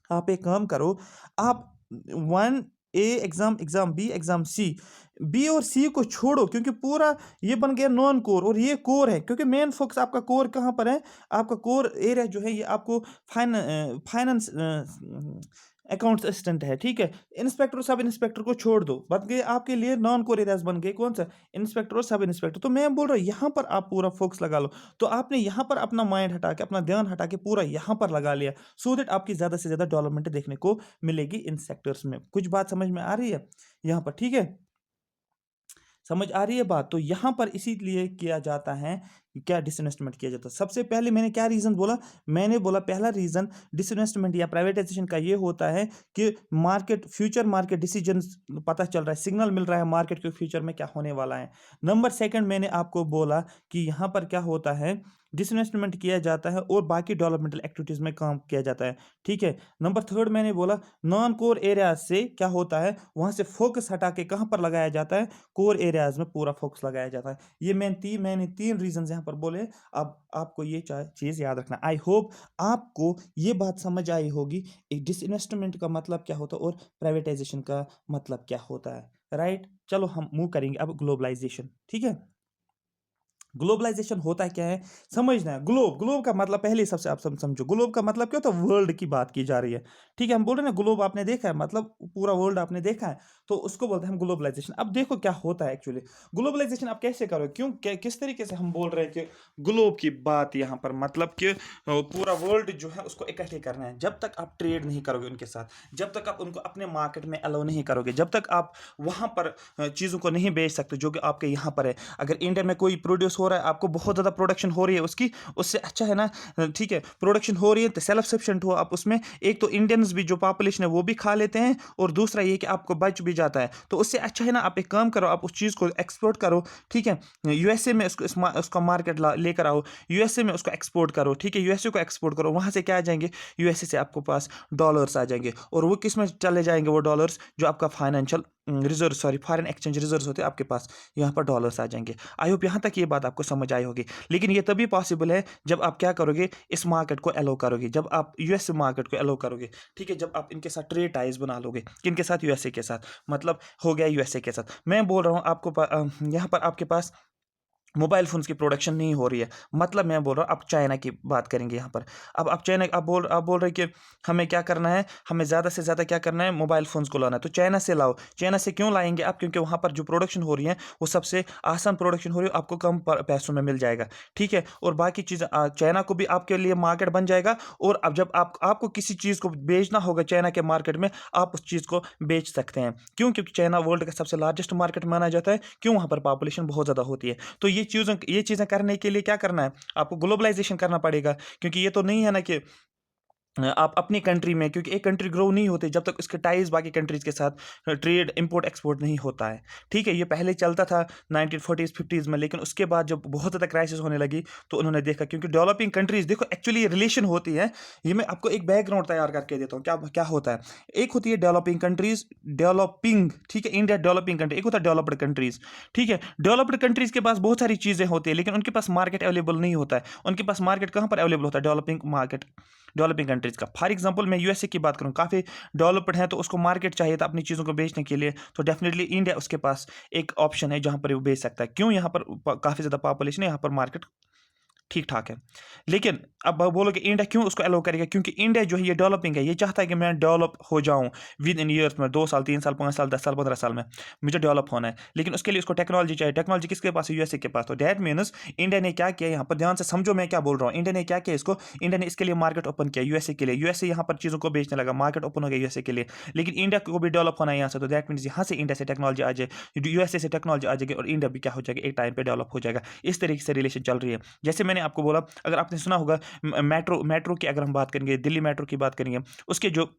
A: आप एक काम करो, आप 1 एग्जाम, एग्जाम बी, एग्जाम सी, बी और सी को छोड़ो, क्योंकि पूरा ये बन गया नॉन कोर और ये कोर है, क्योंकि मेन फोकस आपका कोर कहाँ पर है, आपका कोर एरिया जो है ये आपको फाइनेंस अकाउंट्स असिस्टेंट है, ठीक है। इंस्पेक्टर और सब इंस्पेक्टर को छोड़ दो, बन गए आपके लिए नॉन कोर एरियाज, बन गए कौन सा, इंस्पेक्टर और सब इंस्पेक्टर। तो मैं बोल रहा हूँ यहाँ पर आप पूरा फोकस लगा लो, तो आपने यहाँ पर अपना माइंड हटा के, अपना ध्यान हटा के पूरा यहाँ पर लगा लिया, सो दैट आपकी ज्यादा से ज्यादा डेवलपमेंट देखने को मिलेगी इन सेक्टर्स में। कुछ बात समझ में आ रही है यहाँ पर, ठीक है, समझ आ रही है बात। तो यहां पर इसीलिए किया जाता है, क्या डिसइन्वेस्टमेंट किया जाता है। सबसे पहले मैंने क्या रीजन बोला, मैंने बोला पहला रीजन डिसइन्वेस्टमेंट या प्राइवेटाइजेशन का ये होता है कि मार्केट, फ्यूचर मार्केट डिसीजन पता चल रहा है, सिग्नल मिल रहा है मार्केट के फ्यूचर में क्या होने वाला है। नंबर सेकंड, मैंने आपको बोला कि यहाँ पर क्या होता है, डिसइन्वेस्टमेंट किया जाता है और बाकी डेवलपमेंटल एक्टिविटीज में काम किया जाता है, ठीक है। नंबर थर्ड, मैंने बोला नॉन कोर एरिया से क्या होता है, वहां से फोकस हटा के कहां पर लगाया जाता है, कोर एरियाज में पूरा फोकस लगाया जाता है। ये मैंने 3 रीजन यहाँ पर बोले। अब आपको ये चीज याद रखना। आई होप आपको ये बात समझ आई होगी, एक डिसइन्वेस्टमेंट का मतलब क्या होता है और प्राइवेटाइजेशन का मतलब क्या होता है, राइट। चलो हम मूव करेंगे अब ग्लोबलाइजेशन, ठीक है। ग्लोबलाइजेशन होता क्या है समझना है। ग्लोब ग्लोब का मतलब पहले सबसे आप समझो, ग्लोब का मतलब क्या होता है, वर्ल्ड की बात की जा रही है। ठीक है, हम बोल रहे हैं ना ग्लोब आपने देखा है, मतलब पूरा वर्ल्ड आपने देखा है, तो उसको बोलते हैं हम ग्लोबलाइजेशन। अब देखो क्या होता है एक्चुअली ग्लोबलाइजेशन, आप कैसे करो, क्यों किस तरीके से हम बोल रहे हैं कि ग्लोब की बात यहाँ पर, मतलब कि पूरा वर्ल्ड जो है उसको इकट्ठे करना है। जब तक आप ट्रेड नहीं करोगे उनके साथ, जब तक आप उनको अपने मार्केट में अलाउ नहीं करोगे, जब तक आप वहाँ पर चीज़ों को नहीं बेच सकते जो कि आपके यहाँ पर है। अगर इंडिया में कोई प्रोड्यूस हो रहा है, आपको बहुत ज़्यादा प्रोडक्शन हो रही है उसकी, उससे अच्छा है ना, ठीक है, प्रोडक्शन हो रही है तो सेल्फ सफिशिएंट हो आप उसमें। एक तो इंडियंस भी जो पॉपुलेशन है वो भी खा लेते हैं, और दूसरा ये कि आपको बच भी जाता है। तो उससे अच्छा है ना, आप एक काम करो, आप उस चीज़ को एक्सपोर्ट करो। ठीक है, यूएसए में उसका मार्केट लेकर आओ, यूएसए में उसको एक्सपोर्ट करो। ठीक है, यूएसए को एक्सपोर्ट करो, वहाँ से क्या आ जाएंगे, यूएसए से आपको पास डॉलर्स आ जाएंगे, और वो किस में चले जाएंगे वो डॉलर्स, जो आपका financial reserve, sorry foreign exchange reserve होते हैं आपके पास, यहाँ पर डॉलर्स आ जाएंगे। आई होप यहाँ तक ये बात आपको समझ आई होगी। लेकिन ये तभी पॉसिबल है जब आप क्या करोगे, इस मार्केट को एलो करोगे, जब आप यूएस मार्केट को एलो करोगे। ठीक है, जब आप इनके साथ ट्रेड टाइज बना लोगे, किनके साथ, यूएसए के साथ, मतलब हो गया यूएसए के साथ। मैं बोल रहा हूँ आपको यहाँ पर आपके पास मोबाइल फ़ोन्स की प्रोडक्शन नहीं हो रही है, मतलब मैं बोल रहा हूँ आप चाइना की बात करेंगे यहाँ पर। अब आप चाइना, आप बोल रहे हैं कि हमें क्या करना है, हमें ज़्यादा से ज़्यादा क्या करना है, मोबाइल फ़ोन्स को लाना है, तो चाइना से लाओ। चाइना से क्यों लाएंगे आप, क्योंकि वहाँ पर जो प्रोडक्शन हो रही है वो सबसे आसान प्रोडक्शन हो रही है, आपको कम पैसों में मिल जाएगा। ठीक है, और बाकी चीज़ें चाइना को भी आपके लिए मार्केट बन जाएगा। और अब जब आपको किसी चीज़ को बेचना होगा चाइना के मार्केट में, आप उस चीज़ को बेच सकते हैं। क्यों, क्योंकि चाइना वर्ल्ड का सबसे लार्जेस्ट मार्केट माना जाता है। क्यों, वहाँ पर पॉपुलेशन बहुत ज़्यादा होती है। तो ये चीज़ें करने के लिए क्या करना है, आपको ग्लोबलाइजेशन करना पड़ेगा। क्योंकि ये तो नहीं है ना कि आप अपनी कंट्री में, क्योंकि एक कंट्री ग्रो नहीं होती जब तक उसके टाइज बाकी कंट्रीज के साथ ट्रेड इंपोर्ट एक्सपोर्ट नहीं होता है। ठीक है, ये पहले चलता था 1940s 50s में, लेकिन उसके बाद जब बहुत ज़्यादा क्राइसिस होने लगी तो उन्होंने देखा, क्योंकि डेवलपिंग कंट्रीज, देखो एक्चुअली ये रिलेशन होती है। ये मैं आपको एक बैकग्राउंड तैयार करके देता हूँ, क्या क्या होता है। एक होती है डेवलपिंग कंट्रीज, डेवलपिंग, ठीक है, इंडिया डेवलपिंग कंट्री, एक होता है डेवलप्ड कंट्रीज। ठीक है, डेवलप्ड कंट्रीज के पास बहुत सारी चीज़ें होती है, लेकिन उनके पास मार्केट अवेलेबल नहीं होता है। उनके पास मार्केट कहाँ पर अवेलेबल होता है, डेवलपिंग मार्केट, डेवलपिंग कंट्रीज़ का। फॉर एग्जांपल मैं यूएसए की बात करूँ, काफ़ी डेवलप्ड है, तो उसको मार्केट चाहिए था अपनी चीज़ों को बेचने के लिए, तो डेफिनेटली इंडिया उसके पास एक ऑप्शन है जहाँ पर वो बेच सकता है। क्यों, यहाँ पर काफ़ी ज़्यादा पॉपुलेशन है, यहाँ पर मार्केट ठीक ठाक है। लेकिन अब बोलोगे इंडिया क्यों उसको अलाउ करेगा, क्योंकि इंडिया जो है ये डेवलपिंग है, ये चाहता है कि मैं डेवलप हो जाऊं विद इन ईयर्स में, 2 साल 3 साल 5 साल 10 साल 15 साल में मुझे डेवलप होना है। लेकिन उसके लिए उसको टेक्नोलॉजी चाहिए। टेक्नोलॉजी किसके पास है, यूएसए के पास। तो दैट मीन्स इंडिया ने क्या किया, यहाँ पर ध्यान से समझो मैं क्या बोल रहा हूँ। इंडिया ने क्या किया, इसको इंडिया ने इसके लिए मार्केट ओपन किया यूएसए के लिए। यूएसए यहाँ पर चीज़ों को बेचने लगा, मार्केट ओपन हो गया यूएसए के लिए। लेकिन इंडिया को भी डेवलप होना है यहाँ से, तो दैट मीन्स यहाँ से इंडिया से टेक्नोलॉजी आ जाए, यूएसए से टेक्नोलॉजी आ जाएगी, और इंडिया भी क्या हो जाएगा, एक टाइम पे डेवलप हो जाएगा। इस तरीके से रिलेशन चल रही है। जैसे मैंने आपको बोला, अगर आपने सुना होगा मेट्रो मेट्रो की अगर हम बात करेंगे, दिल्ली मेट्रो की बात करेंगे, उसके जो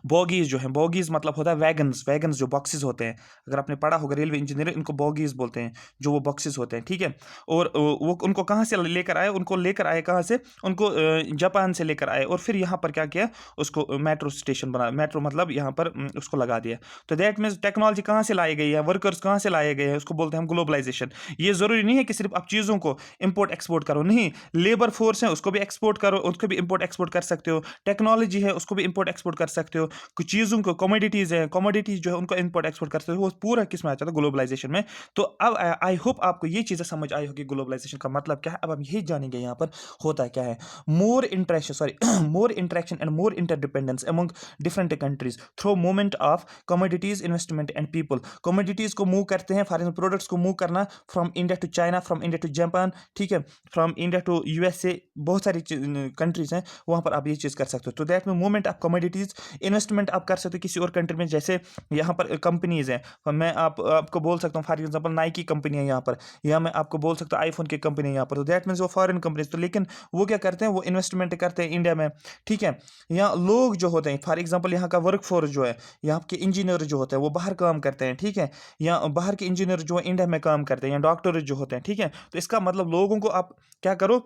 A: बॉगीज जो हैं, बॉगीज मतलब होता है वैगन्स, वैगन्स जो बॉक्सेस होते हैं, अगर आपने पढ़ा होगा रेलवे इंजीनियरिंग, इनको बॉगीज बोलते हैं, जो वो बॉक्सेस होते हैं। ठीक है, और वो उनको कहाँ से लेकर आए, उनको लेकर आए कहाँ से, उनको जापान से लेकर आए, और फिर यहाँ पर क्या किया, उसको मेट्रो स्टेशन बना, मेट्रो मतलब यहाँ पर उसको लगा दिया। तो दैट मीन्स टेक्नोलॉजी कहाँ से लाई गई है, वर्कर्स कहाँ से लाए गए हैं, उसको बोलते हैं हम ग्लोबलाइजेशन। ये ज़रूरी नहीं है कि सिर्फ आप चीज़ों को इम्पोर्ट एक्सपोर्ट करो, नहीं, लेबर फोर्स है उसको भी एक्सपोर्ट करो, उसको भी इम्पोर्ट एक्सपोर्ट कर सकते हो। टेक्नोलॉजी है उसको भी इम्पोर्ट एक्सपोर्ट कर सकते हो। कुछ चीज़ों को, कमोडिटीज़ है, कमोडिटीज़ जो है उनको इम्पोर्ट एक्सपोर्ट कर सकते हो। वो पूरा किस में आ जाता है, ग्लोबलाइजेशन में। तो अब आई होप आपको ये चीज़ें समझ आई होगी ग्लोबलाइजेशन का मतलब क्या है। अब हम यही जानेंगे यहाँ पर होता क्या है। More interaction, sorry more interaction and more interdependence among different countries through movement of commodities, investment and people. Commodities को मूव करते हैं, फॉर एग्जाम्पल प्रोडक्ट्स को मूव करना from India to China, from India to Japan, ठीक है, फ्रॉम इंडिया टू यूएसए, बहुत सारी कंट्रीज हैं वहाँ पर आप ये चीज़ कर सकते हो। तो दैट में मूवमेंट ऑफ कमोडिटीज़, इन्वेस्टमेंट आप कर सकते हो किसी और कंट्री में। जैसे यहाँ पर कंपनीज हैं, मैं आपको बोल सकता हूँ फॉर एग्जांपल नाइकी कंपनी है यहाँ पर, या मैं आपको बोल सकता हूँ आईफोन की कंपनी है यहाँ पर। तो दैट मीन्स वो फॉरेन कंपनीज, तो लेकिन वो क्या करते हैं, वो इन्वेस्टमेंट करते हैं इंडिया में। ठीक है, यहाँ लोग जो होते हैं, फॉर एग्जाम्पल यहाँ का वर्क फोर्स जो है, यहाँ के इंजीनियर जो होते हैं वो बाहर काम करते हैं। ठीक है, यहाँ बाहर के इंजीनियर जो है इंडिया में काम करते हैं, या डॉक्टर जो होते हैं। ठीक है, तो इसका मतलब लोगों को आप क्या करो,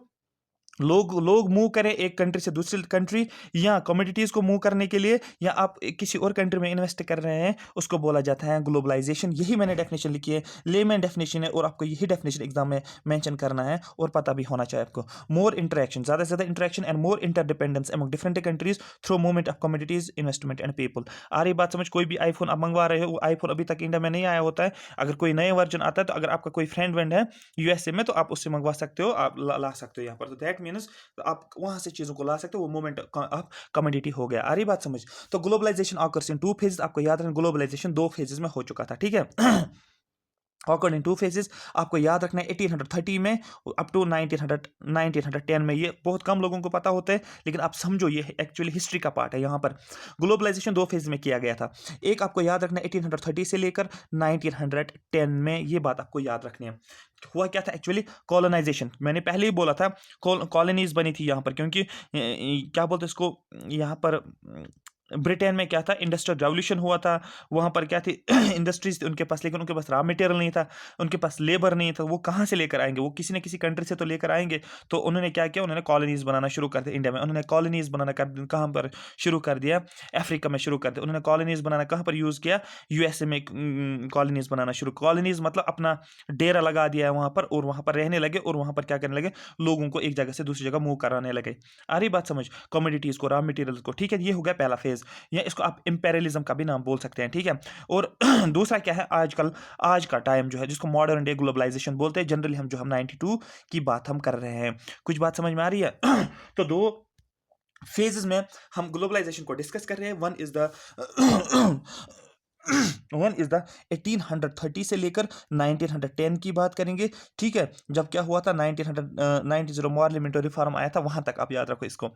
A: लोग लोग मूव करें एक कंट्री से दूसरी कंट्री, या कमोडिटीज़ को मूव करने के लिए, या आप किसी और कंट्री में इन्वेस्ट कर रहे हैं, उसको बोला जाता है ग्लोबलाइजेशन। यही मैंने डेफिनेशन लिखी है, लेमैन डेफिनेशन है, और आपको यही डेफिनेशन एग्जाम में मेंशन करना है और पता भी होना चाहिए आपको। मोर इंटरेक्शन, ज़्यादा से ज़्यादा interaction and more interdependence among different countries through movement of commodities, investment and people. आ रही बात समझ? कोई भी आईफोन आप मंगवा रहे हो, वो आईफोन अभी तक इंडिया में नहीं आया होता है। अगर कोई नए वर्जन आता है, तो अगर आपका कोई फ्रेंड वेंड है यूएसए में, तो आप उससे मंगवा सकते हो, आप ला सकते हो यहाँ पर। तो दैट मीन्स आप वहां से चीजों को ला सकते हो, वो मूवमेंट ऑफ कमोडिटी हो गया। आ रही बात समझ? तो ग्लोबलाइजेशन ऑकर्स इन 2 फेजेस, आपको याद रखना ग्लोबलाइजेशन 2 फेजेस में हो चुका था, ठीक है। ऑकर्ड इन 2 फेजेस, आपको याद रखना है 1830 में अप टू 1910 में। ये बहुत कम लोगों को पता होता है, लेकिन आप समझो ये एक्चुअली हिस्ट्री का पार्ट है। यहाँ पर ग्लोबलाइजेशन 2 फेज में किया गया था। एक आपको याद रखना है 1830 से लेकर 1910 में, ये बात आपको याद रखनी है। हुआ क्या था एक्चुअली? कॉलोनाइजेशन, मैंने पहले ही बोला था, कॉलोनीज बनी थी यहाँ पर, क्योंकि क्या बोलते हैं इसको, यहाँ पर ब्रिटेन में क्या था, इंडस्ट्रियल रेवोल्यूशन हुआ था। वहाँ पर क्या थी इंडस्ट्रीज थी उनके पास, लेकिन उनके पास रॉ मटेरियल नहीं था, उनके पास लेबर नहीं था। वो कहाँ से लेकर आएंगे? वो किसी न किसी कंट्री से तो लेकर आएंगे। तो उन्होंने क्या किया, उन्होंने कॉलोनीज बनाना शुरू कर दिया इंडिया में। उन्होंने कॉलोनीज बनाना कहाँ पर शुरू कर दिया? अफ्रीका में शुरू कर दिया। उन्होंने कॉलोनीज बनाना कहाँ पर यूज़ किया? यूएसए में कॉलोनीज बनाना शुरू। कॉलोनीज मतलब अपना डेरा लगा दिया है वहाँ पर, और वहाँ पर रहने लगे, और वहाँ पर क्या करने लगे, लोगों को एक जगह से दूसरी जगह मूव कराने लगे। आ रही बात समझ? कमोडिटीज़ को, रॉ मटेरियल को, ठीक है। ये हो गया पहला फेज, या इसको आप इंपेरियलिज्म का भी नाम बोल सकते हैं, ठीक है। और दूसरा क्या है, आजकल आज का टाइम जो है, जिसको मॉडर्न डे ग्लोबलाइजेशन बोलते हैं। जनरली हम 92 की बात हम कर रहे हैं। कुछ बात समझ में आ रही है? तो 2 फेजेस में हम ग्लोबलाइजेशन को डिस्कस कर रहे हैं। One is the one is the 1830 से लेकर 1910 की बात करेंगे, ठीक है। जब क्या हुआ था, 1990 पार्लियामेंट रिफॉर्म आया था, वहां तक आप याद रखो इसको,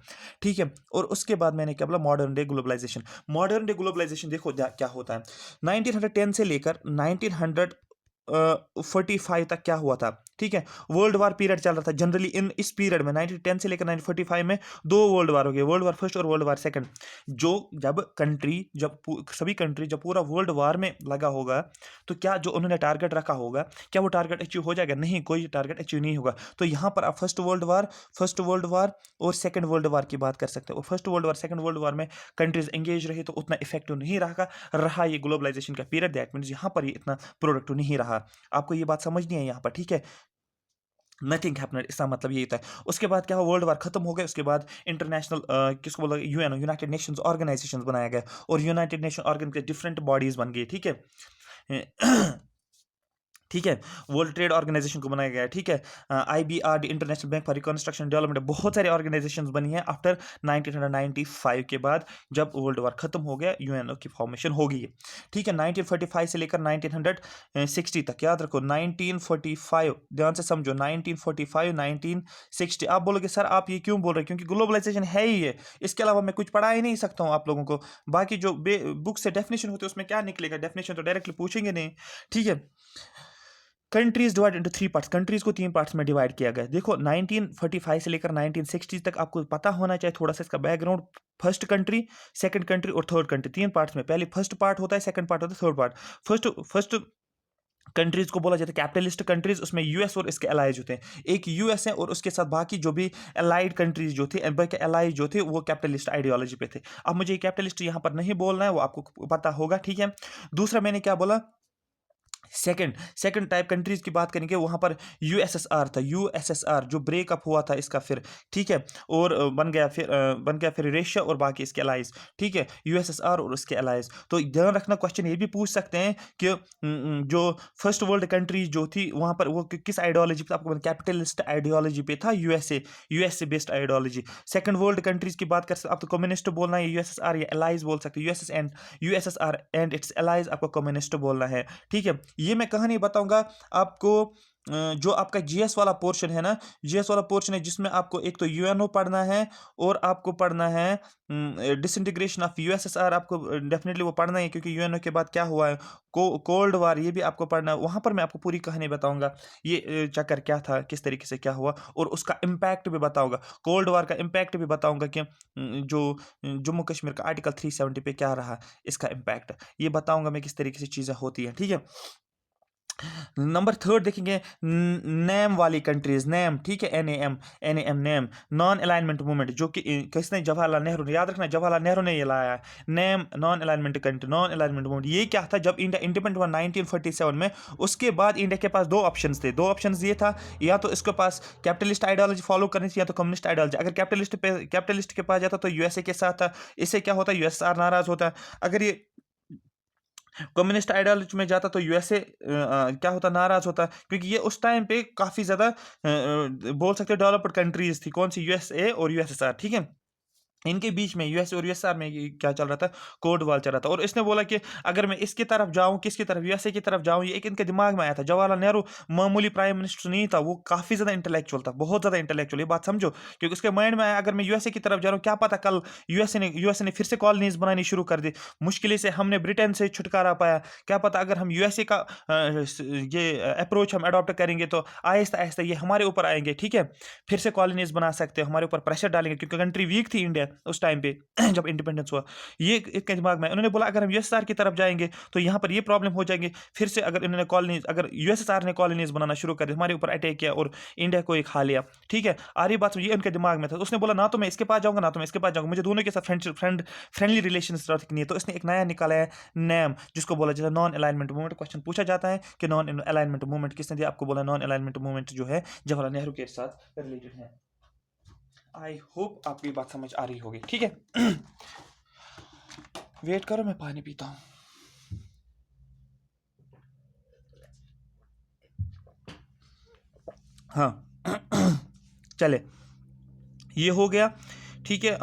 A: ठीक है। और उसके बाद मैंने क्या बोला, modern day globalisation. Modern day globalisation देखो क्या होता है। 1910 से लेकर 1945 तक क्या हुआ था, ठीक है। वर्ल्ड वार पीरियड चल रहा था। जनरली इस पीरियड में 1910 से लेकर 1945 में 2 वर्ल्ड वार हो गए, वर्ल्ड वार फर्स्ट और वर्ल्ड वार सेकंड। जो सभी कंट्री जब पूरा वर्ल्ड वार में लगा होगा, तो क्या जो उन्होंने टारगेट रखा होगा, क्या वो टारगेट अचीव हो जाएगा? नहीं, कोई टारगेट अचीव नहीं होगा। तो यहाँ पर आप फर्स्ट वर्ल्ड वार और सेकंड वर्ल्ड वार की बात कर सकते हो। और first world war, second world war में कंट्रीज एंगेज रही, तो उतना इफेक्टिव नहीं रहा ये ग्लोबलाइजेशन का पीरियड। दैट मीन्स यहाँ पर ये इतना प्रोडक्टिव नहीं रहा। आपको ये बात समझनी है यहाँ पर, ठीक है। नथिंग हैपनेड, इसका मतलब यही था। उसके बाद क्या हुआ, वर्ल्ड वार खत्म हो गया। उसके बाद इंटरनेशनल किसको बोला, यूएनओ, यूनाइटेड नेशंस ऑर्गेनाइजेशन बनाया गया, और यूनाइटेड नेशन ऑर्गन के डिफरेंट बॉडीज बन गई, ठीक है। ठीक है। वर्ल्ड ट्रेड ऑर्गेनाइजेशन को बनाया गया है, ठीक है। IBRD, international bank for reconstruction development, बहुत सारी ऑर्गेनाइजेशंस बनी हैं आफ्टर 1995 के बाद, जब वर्ल्ड वार खत्म हो गया, यूएनओ की फॉर्मेशन हो गई है, ठीक है। 1945 से लेकर 1960 तक, याद रखो 1945, ध्यान से समझो, 1945 1960। आप बोलोगे सर आप ये क्यों बोल रहे हैं? क्योंकि ग्लोबलाइजेशन है ही है, इसके अलावा मैं कुछ पढ़ा ही नहीं सकता हूँ आप लोगों को। बाकी जो बुक से डेफिनेशन होती है उसमें क्या निकलेगा, डेफिनेशन तो डायरेक्टली पूछेंगे नहीं, ठीक है। Countries divide into 3 parts, countries को 3 पार्ट्स में डिवाइड किया गया। देखो 1945 से लेकर 1960 तक आपको पता होना चाहिए थोड़ा सा इसका background. First country, second country और थर्ड कंट्री, 3 पार्ट्स में। पहले फर्स्ट पार्ट होता है, सेकंड पार्ट होता है, थर्ड पार्ट। फर्स्ट कंट्रीज को बोला जाता है कैपिटलिस्ट कंट्रीज। उसमें यूएस और इसके अलाइज होते हैं। एक यूएस है और उसके साथ बाकी जो भी अलाइड कंट्रीज जो थे, बाकी अलाइज जो थे, वो कैपिटलिस्ट आइडियोलॉजी पे थे। अब मुझे कैपिटलिस्ट यहाँ पर नहीं बोलना है, वो आपको पता होगा, ठीक है। दूसरा मैंने क्या बोला, सेकंड टाइप कंट्रीज की बात करेंगे, वहां पर यूएसएसआर था, यूएसएसआर जो ब्रेकअप हुआ था इसका फिर, ठीक है। और बन गया फिर रशिया और बाकी इसके अलाइज, ठीक है। यूएसएसआर और उसके अलाइज। तो ध्यान रखना, क्वेश्चन ये भी पूछ सकते हैं कि जो फर्स्ट वर्ल्ड कंट्रीज जो थी वहां पर वो किस आइडियोलॉजी पे, आपको कैपिटलिस्ट आइडियोलॉजी पे था, USA based ideology. Second world countries की बात कर सकते, आप तो कम्युनिस्ट बोलना है, यूएसएसआर या अलाइज बोल सकते हैं, यूएसएसआर एंड इट्स अलाइज आपको कम्युनिस्ट बोलना है, ठीक है। ये मैं कहानी बताऊंगा आपको। जो आपका जीएस वाला पोर्शन है ना, जीएस वाला पोर्शन है जिसमें आपको एक तो यूएनओ पढ़ना है, और आपको पढ़ना है डिसइंटीग्रेशन ऑफ यूएसएसआर। आपको डेफिनेटली वो पढ़ना है, क्योंकि यूएनओ के बाद क्या हुआ है, कोल्ड वार, ये भी आपको पढ़ना है। वहां पर मैं आपको पूरी कहानी बताऊंगा, ये चक्कर क्या था, किस तरीके से क्या हुआ, और उसका इम्पैक्ट भी बताऊंगा। कोल्ड वार का इम्पैक्ट भी बताऊंगा कि जो जम्मू कश्मीर का आर्टिकल 370 पे क्या रहा, इसका इम्पैक्ट ये बताऊंगा मैं, किस तरीके से चीज़ें होती हैं, ठीक है। नंबर थर्ड देखेंगे नेम वाली कंट्रीज, नेम, ठीक है, N A M NAM, non alignment movement, जो कि किसने, जवाहरलाल नेहरू ने, याद रखना जवाहरलाल नेहरू ने ये लाया है name, non alignment country, non alignment movement. ये क्या था, जब इंडिया इंडिपेंडेंट हुआ 1947 में, उसके बाद इंडिया के पास दो ऑप्शंस थे, दो ऑप्शंस ये था, या तो इसके पास कैपिटलिस्ट आइडियोलॉजी फॉलो करनी थी या तो कम्युनिस्ट आइडियोलॉजी। अगर कैपिटलिस्ट के पास जाता तो यूएसए के साथ था, इससे क्या होता, यूएसआर नाराज होता। अगर ये कम्युनिस्ट आइडियोलॉजी में जाता तो यूएसए क्या होता, नाराज होता, क्योंकि ये उस टाइम पे काफी ज्यादा बोल सकते डेवलप्ड कंट्रीज थी, कौन सी, यूएसए और यूएसएसआर, ठीक है। इनके बीच में यूएस और यूएसआर में क्या चल रहा था, कोल्ड वॉर चल रहा था। और इसने बोला कि अगर मैं इसकी तरफ जाऊं, किसकी तरफ, यूएसए की तरफ जाऊं, ये एक इनके दिमाग में आया था। जवाहरलाल नेहरू मामूली प्राइम मिनिस्टर नहीं था, वो काफी ज्यादा इंटेलेक्चुअल था, बहुत ज्यादा इंटेलेक्चुअल, ये बात समझो, क्योंकि उसके माइंड में आया अगर मैं यूएसए की तरफ जा रहा हूँ, क्या पता कल यूएसए ने फिर से कॉलोनीज बनानी शुरू कर दी, मुश्किल से हमने ब्रिटेन से छुटकारा पाया, क्या पता अगर हम यूएसए का ये अप्रोच हम अडॉप्ट करेंगे तो आहिस्ता आहिस्ता ये हमारे ऊपर आएंगे, ठीक है, फिर से कॉलोनीज बना सकते हैं, हमारे ऊपर प्रेशर डालेंगे, क्योंकि कंट्री वीक थी इंडिया उस टाइम पे जब इंडिपेंडेंस हुआ। ये इसके दिमाग में, उन्होंने बोला अगर हम यूएसएसआर की तरफ जाएंगे तो यहाँ पर ये प्रॉब्लम हो जाएंगे, फिर से अगर इन्होंने कॉलोनीज, अगर यूएसएसआर ने कॉलोनीज बनाना शुरू कर दी, हमारे ऊपर अटैक किया और इंडिया को एक खा लिया, ठीक है, आ रही बात, ये उनके दिमाग में था। उसने बोला ना तो मैं इसके पास जाऊंगा ना तो मैं इसके पास जाऊंगा, मुझे दोनों के साथ फ्रेंडली रिलेशन रखनी है। तो इसने एक नया निकाला है नैम, जिसको बोला जाता है नॉन अलाइनमेंट मूवमेंट। क्वेश्चन पूछा जाता है कि नॉन अलाइनमेंट मूवमेंट किसने दिया, आपको बोला नॉन अलाइनमेंट मूवमेंट जो है जवाहरलाल नेहरू के साथ रिलेटेड है। आई होप आपको ये बात समझ आ रही होगी, ठीक है। वेट करो, मैं पानी पीता हूँ। हाँ चले, ये हो गया, ठीक है।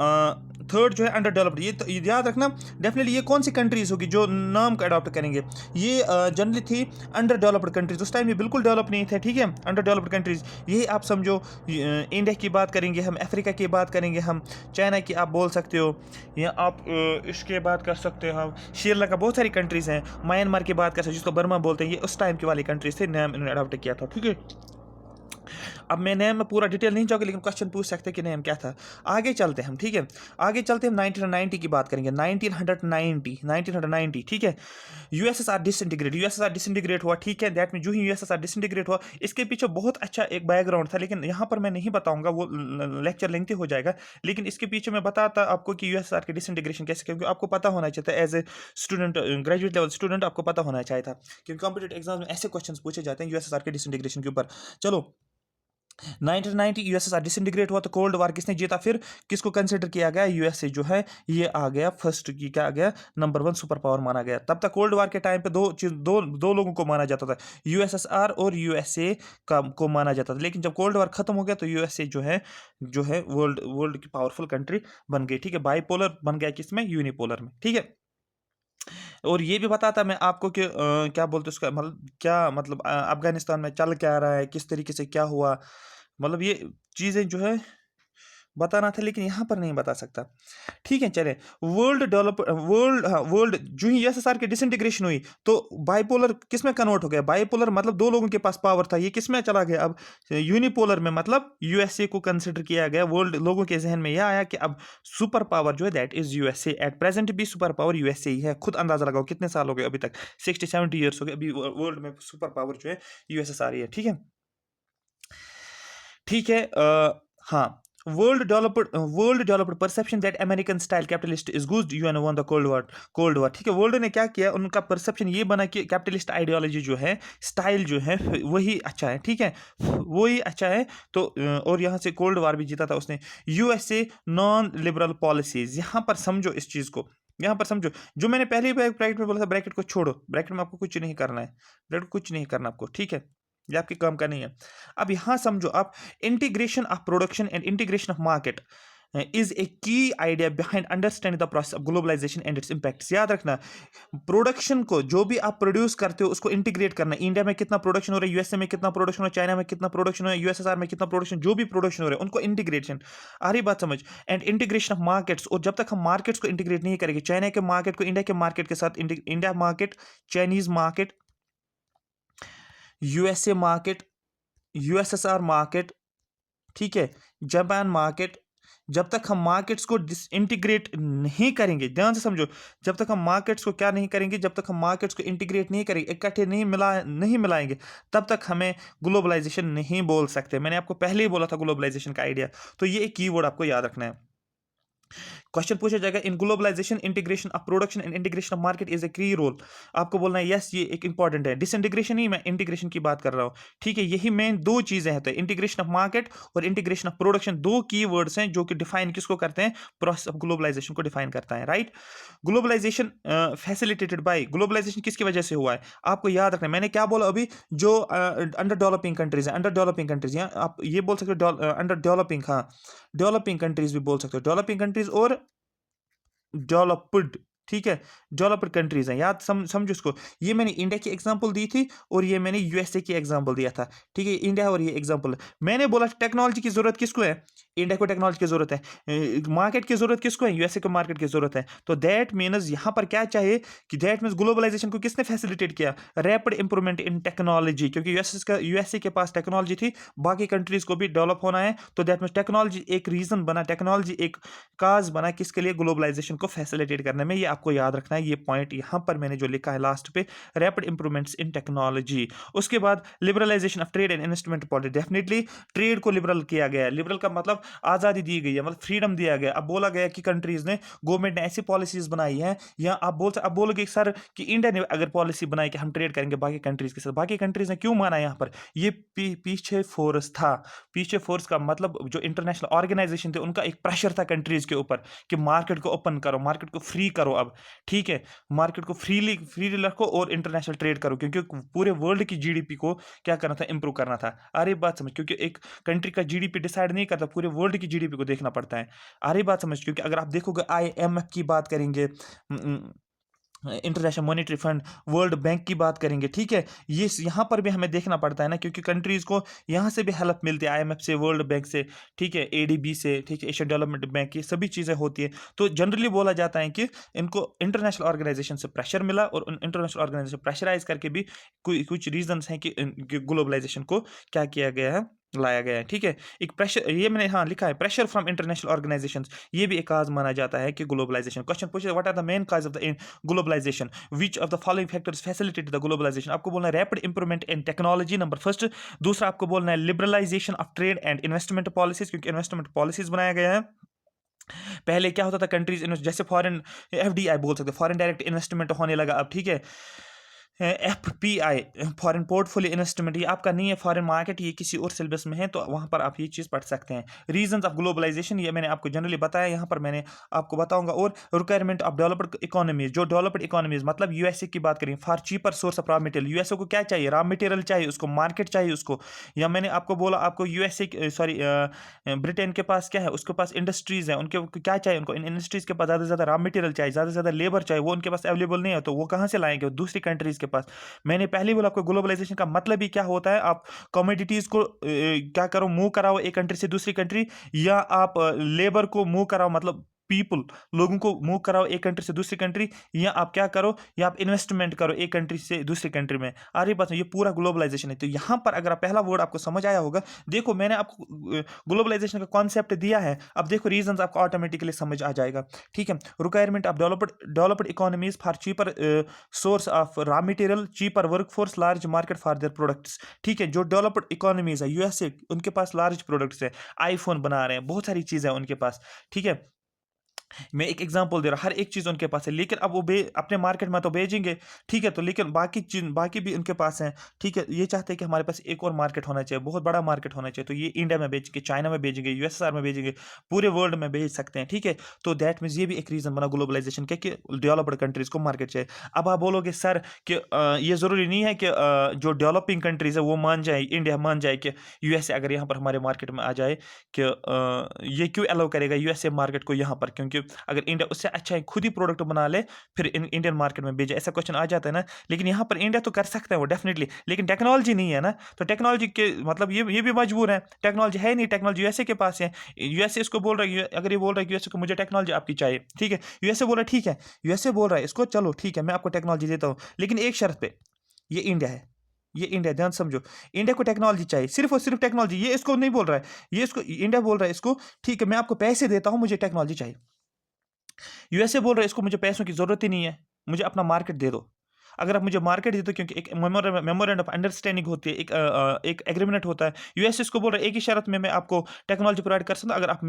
A: थर्ड जो है अंडर डेवलप्ड, ये तो याद रखना डेफिनेटली, ये कौन सी कंट्रीज होगी जो नाम का अडॉप्ट करेंगे, ये जनरली थी अंडर डेवलप्ड कंट्रीज, उस टाइम ये बिल्कुल डेवलप नहीं थे, ठीक है, अंडर डेवलप्ड कंट्रीज, यही आप समझो। इंडिया की बात करेंगे हम, अफ्रीका की बात करेंगे हम, चाइना की आप बोल सकते हो, या आप इसके बात कर सकते हो हम, श्रीलंका, बहुत सारी कंट्रीज हैं, म्यांमार की बात कर सकते हो जिसको बर्मा बोलते हैं, ये उस टाइम की वाली कंट्रीज थे, नाम इन्होंने अडॉप्ट किया था, ठीक है। अब मैं नेम में पूरा डिटेल नहीं जाऊँगा, लेकिन क्वेश्चन पूछ सकते हैं कि नेम क्या था। आगे चलते हैं हम, ठीक है, आगे चलते हैं हम 1990 की बात करेंगे, 1990, ठीक है। यूएसएसआर डिसइंटीग्रेट हुआ, ठीक है, दैट में जो ही यूएसएसआर डिसइंटीग्रेट हुआ, इसके पीछे बहुत अच्छा एक बैकग्राउंड था, लेकिन यहाँ पर मैं नहीं बताऊंगा, वो लेक्चर लेंथी हो जाएगा, लेकिन इसके पीछे मैं बताता आपको कि यूएसएसआर की डिसइंटीग्रेशन कैसे, क्योंकि आपको पता होना चाहिए था as a student, graduate level student, आपको पता होना चाहिए था, क्योंकि कॉम्पिटेटिव एग्जाम में ऐसे क्वेश्चन पूछे जाते हैं यूएसएसआर के डिसइंटीग्रेशन के ऊपर। चलो, 1990 यूएसएसआर डिसइंटीग्रेट हुआ तो कोल्ड वार किसने जीता, फिर किसको कंसिडर किया गया, यूएसए जो है ये आ गया फर्स्ट की, क्या आ गया, नंबर 1 सुपर पावर माना गया। तब तक कोल्ड वार के टाइम पे दो लोगों को माना जाता था, यूएसएसआर और यूएसए का को माना जाता था, लेकिन जब कोल्ड वार खत्म हो गया तो यूएसए जो है वर्ल्ड वर्ल्ड की पावरफुल कंट्री बन गई, ठीक है, बाइपोलर बन गया किसमें, यूनिपोलर में, ठीक है। और ये भी बताता मैं आपको कि क्या बोलते उसका मतलब, क्या मतलब अफगानिस्तान में चल क्या रहा है, किस तरीके से क्या हुआ, मतलब ये चीज़ें जो है बताना था, लेकिन यहाँ पर नहीं बता सकता, ठीक है। चले, वर्ल्ड जो ही एसएसआर की डिसइंटीग्रेशन हुई तो बाइपोलर किस में कन्वर्ट हो गया, बाइपोलर मतलब दो लोगों के पास पावर था, ये किस में चला गया अब, यूनिपोलर में, मतलब यूएसए को कंसिडर किया गया। वर्ल्ड लोगों के जहन में यह आया कि अब सुपर पावर जो है that is USA, at present भी सुपर पावर यूएसए ही है। खुद अंदाजा लगाओ कितने साल हो गए अभी तक, 60-70 ईयर्स हो गए, अभी वर्ल्ड में सुपर पावर जो है यूएसएसआर ही है, ठीक है, ठीक है। हाँ, world developed perception that American style capitalist is good, UN one the cold war, ठीक है। वर्ल्ड ने क्या किया, उनका परसेप्शन ये बना कि कैपिटलिस्ट आइडियोलॉजी जो है, स्टाइल जो है वही अच्छा है, ठीक है, वही अच्छा है। तो और यहाँ से कोल्ड वॉर भी जीता था उसने। यूएसए नॉन लिबरल पॉलिसीज, यहाँ पर समझो इस चीज को, यहाँ पर समझो, जो मैंने पहले ब्रैकेट में बोला था, ब्रैकेट को छोड़ो, ब्रैकेट में आपको कुछ नहीं करना है, ब्रैकेट कुछ नहीं करना आपको, ठीक है, ये आपके काम का नहीं है। अब यहां समझो आप, integration of production and integration of market is a key idea behind understanding the process of globalisation and its impacts. याद रखना, प्रोडक्शन को जो भी आप प्रोड्यूस करते हो उसको इंटीग्रेट करना, इंडिया में कितना प्रोडक्शन हो रहा है, यूएसए में कितना प्रोडक्शन हो रहा है, चाइना में कितना प्रोडक्शन हो रहा है, यूएसएसआर में कितना प्रोडक्शन, जो भी प्रोडक्शन हो रहा है उनको इंटीग्रेशन, आ रही बात समझ, एंड इंटीग्रेशन ऑफ मार्केट्स। और जब तक हम मार्केट्स को इंटीग्रेट नहीं करेंगे, चाइना के मार्केट को इंडिया के मार्केट के साथ, India market, Chinese market, USA market, USSR market, ठीक है, जापान मार्केट, जब तक हम मार्केट्स को डिसइंटीग्रेट नहीं करेंगे, ध्यान से समझो, जब तक हम मार्केट्स को क्या नहीं करेंगे, जब तक हम मार्केट्स को इंटीग्रेट नहीं करेंगे, इकट्ठे नहीं मिलाएंगे, तब तक हमें ग्लोबलाइजेशन नहीं बोल सकते। मैंने आपको पहले ही बोला था ग्लोबलाइजेशन का आइडिया। तो ये एक कीवर्ड आपको याद रखना है। क्वेश्चन पूछा जाएगा, in globalisation integration of production and integration of market is a key role. आपको बोलना है यस, ये एक इंपॉर्टेंट है। डिसइंटीग्रेशन ही, मैं इंटीग्रेशन की बात कर रहा हूँ, ठीक है। यही मेन दो चीजें हैं, तो इंटीग्रेशन ऑफ मार्केट और इंटीग्रेशन ऑफ प्रोडक्शन दो की वर्ड्स हैं जो कि डिफाइन किसको करते हैं, प्रोसेस ऑफ ग्लोबलाइजेशन को डिफाइन करता है, right. Globalization facilitated by, globalization किसकी वजह से हुआ है, आपको याद रखना है। मैंने क्या बोला अभी, जो अंडर डेवलपिंग कंट्रीज है, अंडर डेवलपिंग कंट्रीज, या आप ये बोल सकते हो अंडर डेवलपिंग, हाँ डेवलपिंग कंट्रीज भी बोल सकते हो, डेवलपिंग कंट्रीज और डेवलप्ड, ठीक है, डेवलप्ड कंट्रीज हैं, याद समझो इसको। ये मैंने इंडिया की एग्जांपल दी थी और ये मैंने यूएसए की एग्जांपल दिया था, ठीक है, इंडिया और ये एग्जांपल। मैंने बोला टेक्नोलॉजी की जरूरत किसको है, इंडिया को टेक्नोलॉजी की जरूरत है, मार्केट की जरूरत किसको है, यूएसए को मार्केट की जरूरत है। तो दैट मीन्स यहाँ पर क्या चाहिए कि दैट मीन्स ग्लोबलाइजेशन को किसने फैसिलिटेट किया, रैपिड इंप्रूवमेंट इन टेक्नोलॉजी, क्योंकि यूएसए के पास टेक्नोलॉजी थी, बाकी कंट्रीज को भी डेवलप होना है। तो दैट मीन्स टेक्नोलॉजी एक रीजन बना, टेक्नोलॉजी एक काज बना किसके लिए, ग्लोबलाइजेशन को फैसिलिटेट करने में। ये आपको याद रखना है, ये पॉइंट यहाँ पर मैंने जो लिखा है लास्ट पे, रैपिड इंप्रूवमेंट्स इन टेक्नोलॉजी। उसके बाद liberalization of trade and investment policy, definitely trade को लिबरल किया गया है। लिबरल का मतलब आज़ादी दी गई है, मतलब फ्रीडम दिया गया। अब बोला गया कि कंट्रीज ने, गवर्नमेंट ने ऐसी पॉलिसीज बनाई है, या आप बोलोगे सर कि इंडिया ने अगर पॉलिसी बनाई कि हम ट्रेड करेंगे बाकी कंट्रीज के साथ, बाकी कंट्रीज ने क्यों माना यहाँ पर, ये पीछे फोर्स था। पीछे फोर्स का मतलब जो इंटरनेशनल ऑर्गेनाइजेशन थे उनका एक प्रेशर था कंट्रीज के ऊपर कि मार्केट को ओपन करो, मार्केट को फ्री करो, अब ठीक है, मार्केट को फ्रीली रखो और इंटरनेशनल ट्रेड करो, क्योंकि पूरे वर्ल्ड की जीडीपी को क्या करना था, इंप्रूव करना था। अरे बात समझ, क्योंकि एक कंट्री का जीडीपी डिसाइड नहीं करता, पूरे वर्ल्ड की जीडीपी को देखना पड़ता है। अरे बात समझ, क्योंकि अगर आप देखोगे आईएमएफ की बात करेंगे, international monetary fund, world bank की बात करेंगे, ठीक है, ये यहाँ पर भी हमें देखना पड़ता है ना, क्योंकि कंट्रीज को यहाँ से भी हेल्प मिलती है, आईएमएफ से, वर्ल्ड बैंक से, ठीक है, एडीबी से, ठीक है, एशियन डेवलपमेंट बैंक की सभी चीज़ें होती है। तो जनरली बोला जाता है कि इनको इंटरनेशनल ऑर्गेनाइजेशन से प्रेशर मिला, और इंटरनेशनल ऑर्गेनाइजेशन प्रेशराइज करके भी कुछ रीजंस हैं कि ग्लोबलाइजेशन को क्या किया गया है, लाया गया है, ठीक है। एक प्रेशर, ये मैंने हाँ लिखा है, प्रेशर फ्रॉम इंटरनेशनल ऑर्गेनाइजेशंस, ये भी एक काज माना जाता है कि ग्लोबलाइजेशन। क्वेश्चन पूछे, what are the main cause of the globalization, which of the following factors facilitate the globalization. आपको बोलना है rapid improvement in technology, number first. दूसरा आपको बोलना है liberalization of trade and investment policies, क्योंकि इन्वेस्टमेंट पॉलिसीज बनाया गया है। पहले क्या होता था, कंट्रीज जैसे फॉरेन एफडीआई बोल सकते, फॉरेन डायरेक्ट इन्वेस्टमेंट होने लगा अब, ठीक है। एफपीआई, फॉरेन पोर्टफोलियो इन्वेस्टमेंट, ये आपका नहीं है फॉरेन मार्केट, ये किसी और सिलेबस में है, तो वहाँ पर आप ये चीज़ पढ़ सकते हैं। रीजंस ऑफ ग्लोबलाइजेशन, ये मैंने आपको जनरली बताया, यहाँ पर मैंने आपको बताऊंगा। और रिक्वायरमेंट ऑफ डेवलप्ड इकोनॉमीज, जो डेवलप्ड इकोनॉमीज मतलब यूएसए की बात करें, for cheaper source of raw material, USA को क्या चाहिए, रॉ मटेरियल चाहिए, उसको मार्केट चाहिए उसको। या मैंने आपको बोला, आपको यूएसए सॉरी ब्रिटेन के पास क्या है, उसके पास इंडस्ट्रीज है, उनके क्या चाहिए, उनको इन इंडस्ट्रीज के पास ज़्यादा से ज़्यादा रॉ मटेरियल चाहिए, ज़्यादा से ज़्यादा लेबर चाहिए, वो उनके पास अवेलेबल नहीं है, तो वो कहाँ से लाएंगे, दूसरी कंट्रीज के पास। मैंने पहले बोला आपको ग्लोबलाइजेशन का मतलब ही क्या होता है, आप कमोडिटीज को क्या करो, मूव कराओ एक कंट्री से दूसरी कंट्री, या आप लेबर को मूव कराओ, मतलब पीपल, लोगों को मूव कराओ एक कंट्री से दूसरी कंट्री, या आप क्या करो, या आप इन्वेस्टमेंट करो एक कंट्री से दूसरी कंट्री में। अरे बस ये पूरा ग्लोबलाइजेशन है। तो यहाँ पर अगर आप पहला वर्ड आपको समझ आया होगा, देखो मैंने आपको ग्लोबलाइजेशन का कॉन्सेप्ट दिया है, अब देखो रीजंस आपको ऑटोमेटिकली समझ आ जाएगा, ठीक है। Requirement of developed economies for cheaper source of raw material, cheaper workforce, large market for their products, ठीक है। जो डेवलप्ड इकोनॉमीज है, यूएसए, उनके पास लार्ज प्रोडक्ट्स है, आईफोन बना रहे हैं, बहुत सारी चीज़ें उनके पास, ठीक है। मैं एक एग्जांपल दे रहा हूँ, हर एक चीज़ उनके पास है, लेकिन अब वो अपने मार्केट में तो भेजेंगे, ठीक है, तो लेकिन बाकी भी उनके पास हैं, ठीक है। ये चाहते हैं कि हमारे पास एक और मार्केट होना चाहिए, बहुत बड़ा मार्केट होना चाहिए, तो ये इंडिया में बेचेंगे, चाइना में भेजेंगे, यूएसएसआर में भेजेंगे, पूरे वर्ल्ड में भेज सकते हैं, ठीक है। तो दैट मीन्स ये भी एक रीज़न बना ग्लोबलाइजेशन के कि डेवलप्ड कंट्रीज़ को मार्केट चाहिए। अब आप बोलोगे सर कि ये ज़रूरी नहीं है कि जो डेवलपिंग कंट्रीज़ है वो मान जाए, इंडिया मान जाए कि यूएसए अगर यहाँ पर हमारे मार्केट में आ जाए, कि ये क्यों अलाउ करेगा यूएसए मार्केट को यहाँ पर, क्योंकि अगर इंडिया उससे अच्छा है खुद ही प्रोडक्ट बना ले फिर इंडियन मार्केट में भेजे, ऐसा क्वेश्चन आ जाता है ना। लेकिन यहाँ पर इंडिया तो कर सकता है वो डेफिनेटली, लेकिन टेक्नोलॉजी नहीं है ना, तो टेक्नोलॉजी के मतलब ये भी मजबूर है, टेक्नोलॉजी है नहीं, टेक्नोलॉजी यूएसए के पास है। यूएसए इसको बोल रहा है, अगर ये बोल रहा है यूएसए को मुझे टेक्नोलॉजी आपकी चाहिए, ठीक है, यूएसए बोल रहा है ठीक है, यूएसए बोल रहा है इसको चलो ठीक है मैं आपको टेक्नोलॉजी देता हूँ, लेकिन एक शर्त पे, ये इंडिया है, ये इंडिया, ध्यान समझो। इंडिया को टेक्नोलॉजी चाहिए, सिर्फ और सिर्फ टेक्नोलॉजी। ये इसको नहीं बोल रहा है, ये इसको इंडिया बोल रहा है इसको, ठीक है मैं आपको पैसे देता हूं, मुझे टेक्नोलॉजी चाहिए। यूएसए बोल रहा है इसको, मुझे पैसों की जरूरत ही नहीं है, मुझे अपना मार्केट दे दो। अगर आप मुझे मार्केट दे दो, क्योंकि एक मेमोरेंडम ऑफ अंडरस्टैंडिंग होती है, एक एग्रीमेंट होता है। यूएस इसको बोल रहा है एक ही शर्त में मैं आपको टेक्नोलॉजी प्रोवाइड कर सकता हूं, अगर आप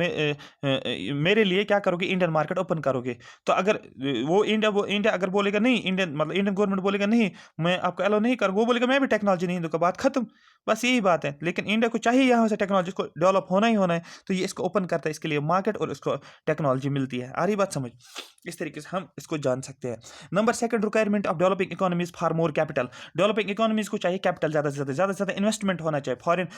A: मेरे लिए क्या करोगे, इंडियन मार्केट ओपन करोगे। तो अगर वो इंडिया अगर बोलेगा नहीं, इंडियन मतलब इंडियन गवर्नमेंट बोलेगा नहीं मैं आपको अलाउ नहीं कर, वो बोलेगा मैं भी टेक्नोलॉजी नहीं दूंगा, बात खत्म। बस यही बात है। लेकिन इंडिया को चाहिए यहाँ से टेक्नोलॉजी को डेवलप होना ही होना है, तो ये इसको ओपन करता है, इसके लिए मार्केट और इसको टेक्नोलॉजी मिलती है। आ रही बात समझ? इस तरीके से हम इसको जान सकते हैं। Number second, requirement of developing economies for more capital. Developing economies को चाहिए कैपिटल, ज्यादा से ज्यादा इन्वेस्टमेंट होना चाहिए। फॉरेन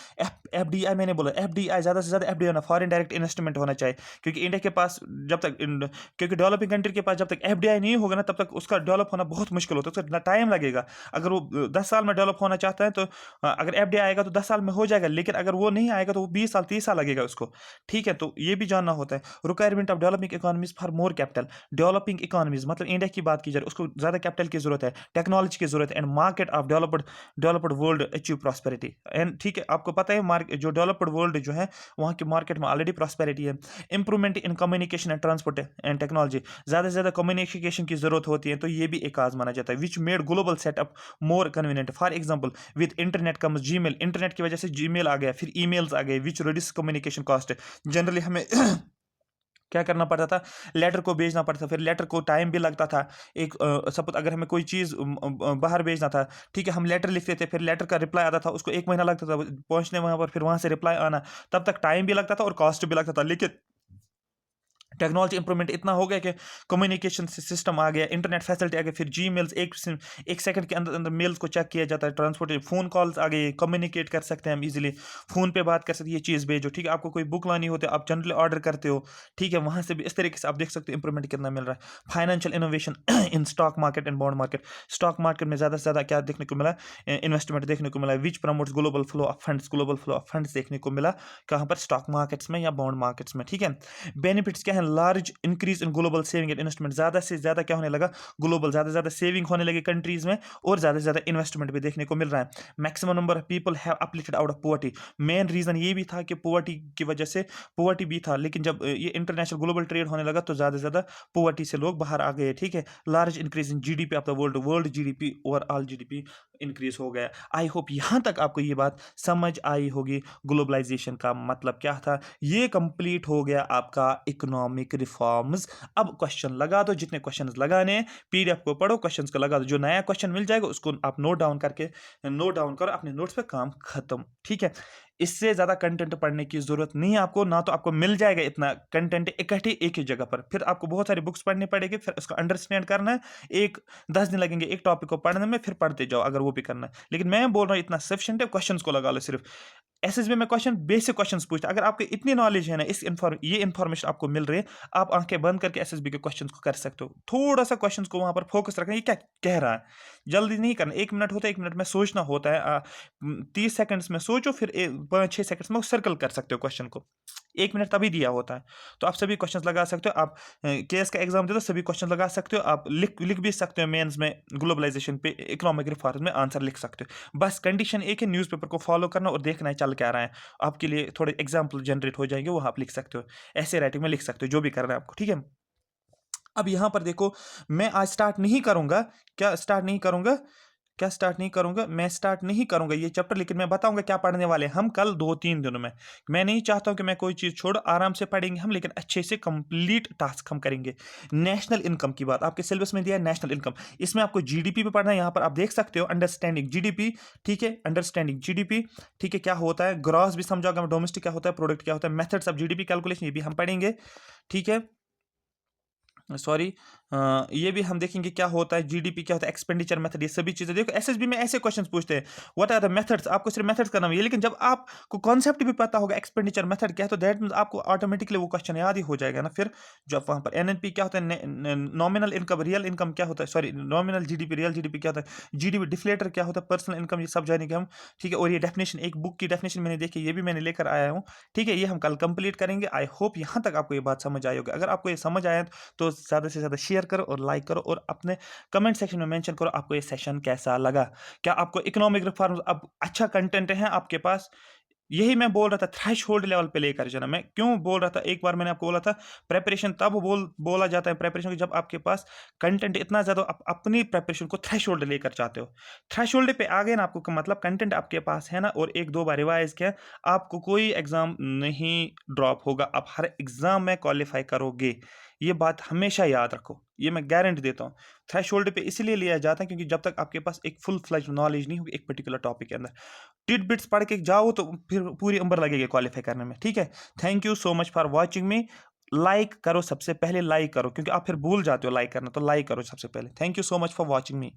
A: एफडीआई, मैंने बोला एफडीआई, ज्यादा से ज्यादा एफडीआई होना, फॉरेन डायरेक्ट इन्वेस्टमेंट होना चाहिए। क्योंकि इंडिया के पास जब तक क्योंकि डेवलपिंग कंट्री के पास जब तक एफडीआई नहीं होगा ना, तब तक उसका डेवलप होना बहुत मुश्किल होता है, उसका टाइम लगेगा। अगर वो 10 साल में डेवलप होना चाहता है तो अगर एफडीआई आएगा तो 10 साल में हो जाएगा, लेकिन अगर वो नहीं आएगा तो वो 20 साल 30 साल लगेगा उसको। ठीक है, तो ये भी जानना होता है। Requirement of developing economies for more capital. Developing economies मतलब इंडिया की बात की जाए, उसको ज्यादा कैपिटल की जरूरत है, टेक्नोलॉजी की जरूरत है, and market of developed world achieve prosperity. And ठीक है, आपको पता है मार्केट जो डेवलप्ड वर्ल्ड जो है वहाँ की मार्केट में ऑलरेडी प्रॉस्पेरिटी है। Improvement in communication and transport and technology, ज्यादा से ज्यादा कम्युनिकेशन की जरूरत होती है, तो ये भी एक आज माना जाता है। Which made global setup more convenient. For example with internet comes Gmail, internet की वजह से जीमेल आ गया, फिर ईमेल्स आ गए, which reduce communication cost. Generally हमें क्या करना पड़ता था, लेटर को भेजना पड़ता था, फिर लेटर को टाइम भी लगता था। एक सपोज अगर हमें कोई चीज़ बाहर भेजना था, ठीक है हम लेटर लिखते थे, फिर लेटर का रिप्लाई आता था, उसको 1 महीना लगता था पहुंचने वहां पर, फिर वहां से रिप्लाई आना, तब तक टाइम भी लगता था और कॉस्ट भी लगता था। लेकिन टेक्नोलॉजी इंप्रूवमेंट इतना हो गया कि कम्युनिकेशन सिस्टम आ गया, इंटरनेट फैसिलिटी आ गई, फिर जी मेल्स एक सेकंड के अंदर अंदर मेल्स को चेक किया जाता है, ट्रांसपोर्ट फ़ोन कॉल्स आ गए, कम्युनिकेट कर सकते हैं हम इजीली, फ़ोन पे बात कर सकते हैं, ये चीज़ भेजो, ठीक है आपको कोई बुक लानी होती है आप जनरली ऑर्डर करते हो, ठीक है वहाँ से भी इस तरीके से आप देख सकते हो इंप्रूवमेंट कितना मिल रहा है। Financial innovation in stock market and bond market. Stock market में ज़्यादा से ज़्यादा क्या देखने को मिला, इन्वेस्टमेंट देखने को मिला, which promotes global flow of funds. Global flow of funds देखने को मिला कहाँ पर, स्टॉक मार्केट्स में या बॉन्ड मार्केट्स में, ठीक है। बेनिफिट्स क्या है, large increase in global saving and investment, ज़्यादा से ज़्यादा क्या होने लगा, ग्लोबल ज़्यादा से ज़्यादा सेविंग होने लगी कंट्रीज़ में, और ज़्यादा से ज़्यादा इन्वेस्टमेंट भी देखने को मिल रहा है। Maximum number of people have uplifted out of poverty. Main reason ये भी था कि पॉवर्टी की वजह से, पॉवर्टी भी था, लेकिन जब ये इंटरनेशनल ग्लोबल ट्रेड होने लगा तो ज़्यादा से ज़्यादा पॉवर्टी से लोग बाहर आ गए, ठीक है। Large increase in GDP of the world GDP, overall GDP increase हो गया। आई होप यहाँ तक आपको ये बात समझ आई होगी। ग्लोबलाइजेशन का मतलब क्या था, ये कंप्लीट हो गया आपका इकोनॉमिक रिफॉर्म्स। अब क्वेश्चन लगा दो, जितने क्वेश्चंस लगाने हैं पीडीएफ को पढ़ो, क्वेश्चंस को लगा दो, जो नया क्वेश्चन मिल जाएगा उसको आप नोट डाउन करो, अपने नोट्स पे काम खत्म, ठीक है। इससे ज़्यादा कंटेंट पढ़ने की ज़रूरत नहीं है आपको, ना तो आपको मिल जाएगा इतना कंटेंट इकट्ठे एक ही जगह पर, फिर आपको बहुत सारी बुक्स पढ़नी पड़ेगी, फिर उसको अंडरस्टैंड करना है। 10 दिन लगेंगे एक टॉपिक को पढ़ने में, फिर पढ़ते जाओ अगर वो भी करना है। लेकिन मैं बोल रहा हूँ इतना सफिशिएंट है, क्वेश्चंस को लगा लो सिर्फ। एसएसबी में क्वेश्चन बेसिक क्वेश्चंस पूछता है, अगर आपको इतनी नॉलेज है ना, ये इन्फॉर्मेशन आपको मिल रही है, आप आंखें बंद करके एसएसबी के क्वेश्चंस को कर सकते हो। थोड़ा सा क्वेश्चंस को वहां पर फोकस रखना, ये क्या कह रहा है, जल्दी नहीं करना। 1 मिनट होता है, 1 मिनट में सोचना होता है। 30 सेकंड्स में सोचो, फिर 5-6 सेकंड्स में सर्कल कर सकते हो क्वेश्चन को। 1 मिनट तभी दिया होता है, तो आप सभी क्वेश्चन लगा सकते हो। आप केएस का एग्जाम दे दो, सभी क्वेश्चन लगा सकते हो। आप लिख भी सकते हो मेंस में, ग्लोबलाइजेशन पे इकोनॉमिक रिफॉर्म में आंसर लिख सकते हो। बस कंडीशन एक है, न्यूज़पेपर को फॉलो करना और देखना है चल क्या रहा है। आपके लिए थोड़े एग्जाम्पल जनरेट हो जाएंगे, वो आप लिख सकते हो, ऐसे राइटिंग में लिख सकते हो, जो भी करना है आपको, ठीक है। अब यहां पर देखो, मैं आज स्टार्ट नहीं करूंगा, क्या स्टार्ट नहीं करूंगा, मैं स्टार्ट नहीं करूंगा ये चैप्टर, लेकिन मैं बताऊंगा क्या पढ़ने वाले हैं हम कल 2-3 दिनों में। मैं नहीं चाहता हूं कि मैं कोई चीज़ छोड़, आराम से पढ़ेंगे हम, लेकिन अच्छे से कंप्लीट टास्क हम करेंगे। नेशनल इनकम की बात आपके सिलेबस में दिया है, नेशनल इनकम, इसमें आपको जीडीपी पे पढ़ना है। यहाँ पर आप देख सकते हो अंडरस्टैंडिंग जीडीपी, ठीक है, अंडरस्टैंडिंग जीडीपी, ठीक है, क्या होता है ग्रॉस भी समझाऊंगा, डोमेस्टिक क्या होता है, प्रोडक्ट क्या होता है, मेथड्स ऑफ जीडीपी कैलकुलेशन, ये भी हम पढ़ेंगे, ठीक है। सॉरी, ये भी हम देखेंगे क्या होता है जीडीपी, क्या होता है एक्सपेंडिचर मेथड, ये सभी चीजें देखो। एसएसबी में ऐसे क्वेश्चंस पूछते हैं, व्हाट आर द मेथड्स, आपको सिर्फ मेथड्स का नाम है, लेकिन जब आपको कॉन्सेप्ट भी पता होगा एक्सपेंडिचर मेथड क्या है, तो दैट मींस आपको ऑटोमेटिकली वो क्वेश्चन याद ही हो जाएगा ना। फिर जब वहां पर एनएनपी क्या होता है, नॉमिनल इनकम, रियल इनकम क्या होता है, sorry nominal GDP, real GDP क्या होता है, जीडीपी डिफ्लेटर क्या होता है, पर्सनल इनकम, ये सब जानेंगे हम, ठीक है। और ये डेफिनेशन, एक बुक की डेफिनेशन मैंने देखी, ये भी मैंने लेकर आया हूँ, ठीक है, ये हम कल कंप्लीट करेंगे। आई होप यहाँ तक आपको ये बात समझ आई होगी। अगर आपको ये समझ आया तो ज़्यादा से ज़्यादा शेयर शेयर करो और लाइक करो और अपने कमेंट सेक्शन में मेंशन करो आपको ये सेशन कैसा लगा। क्या आपको इकोनॉमिक रिफॉर्म्स अब अच्छा कंटेंट है आपके पास? यही मैं बोल रहा था, थ्रेशोल्ड लेवल पे लेकर जाना। मैं क्यों बोल रहा था, एक बार मैंने आपको बोला था प्रिपरेशन तब बोला जाता है प्रिपरेशन, जब आपके पास कंटेंट इतना ज़्यादा आप अपनी प्रिपरेशन को थ्रेशोल्ड लेकर जाते हो। थ्रेशोल्ड पे आ गए ना आपको, मतलब कंटेंट आपके पास है ना और एक दो बार रिवाइज किया, आपको कोई एग्ज़ाम नहीं ड्रॉप होगा, आप हर एग्ज़ाम में क्वालिफाई करोगे। ये बात हमेशा याद रखो, ये मैं गारंटी देता हूँ। थ्रेशोल्ड पे इसलिए लिया जाता है क्योंकि जब तक आपके पास एक फुल फ्लेज नॉलेज नहीं होगी एक पर्टिकुलर टॉपिक के अंदर, टिट-बिट्स पढ़ के जाओ तो फिर पूरी उम्र लगेगी क्वालिफ़ाई करने में, ठीक है? Thank you so much for watching me. Like करो, सबसे पहले लाइक करो क्योंकि आप फिर भूल जाते हो लाइक करना, तो लाइक करो सबसे पहले। Thank you so much for watching me.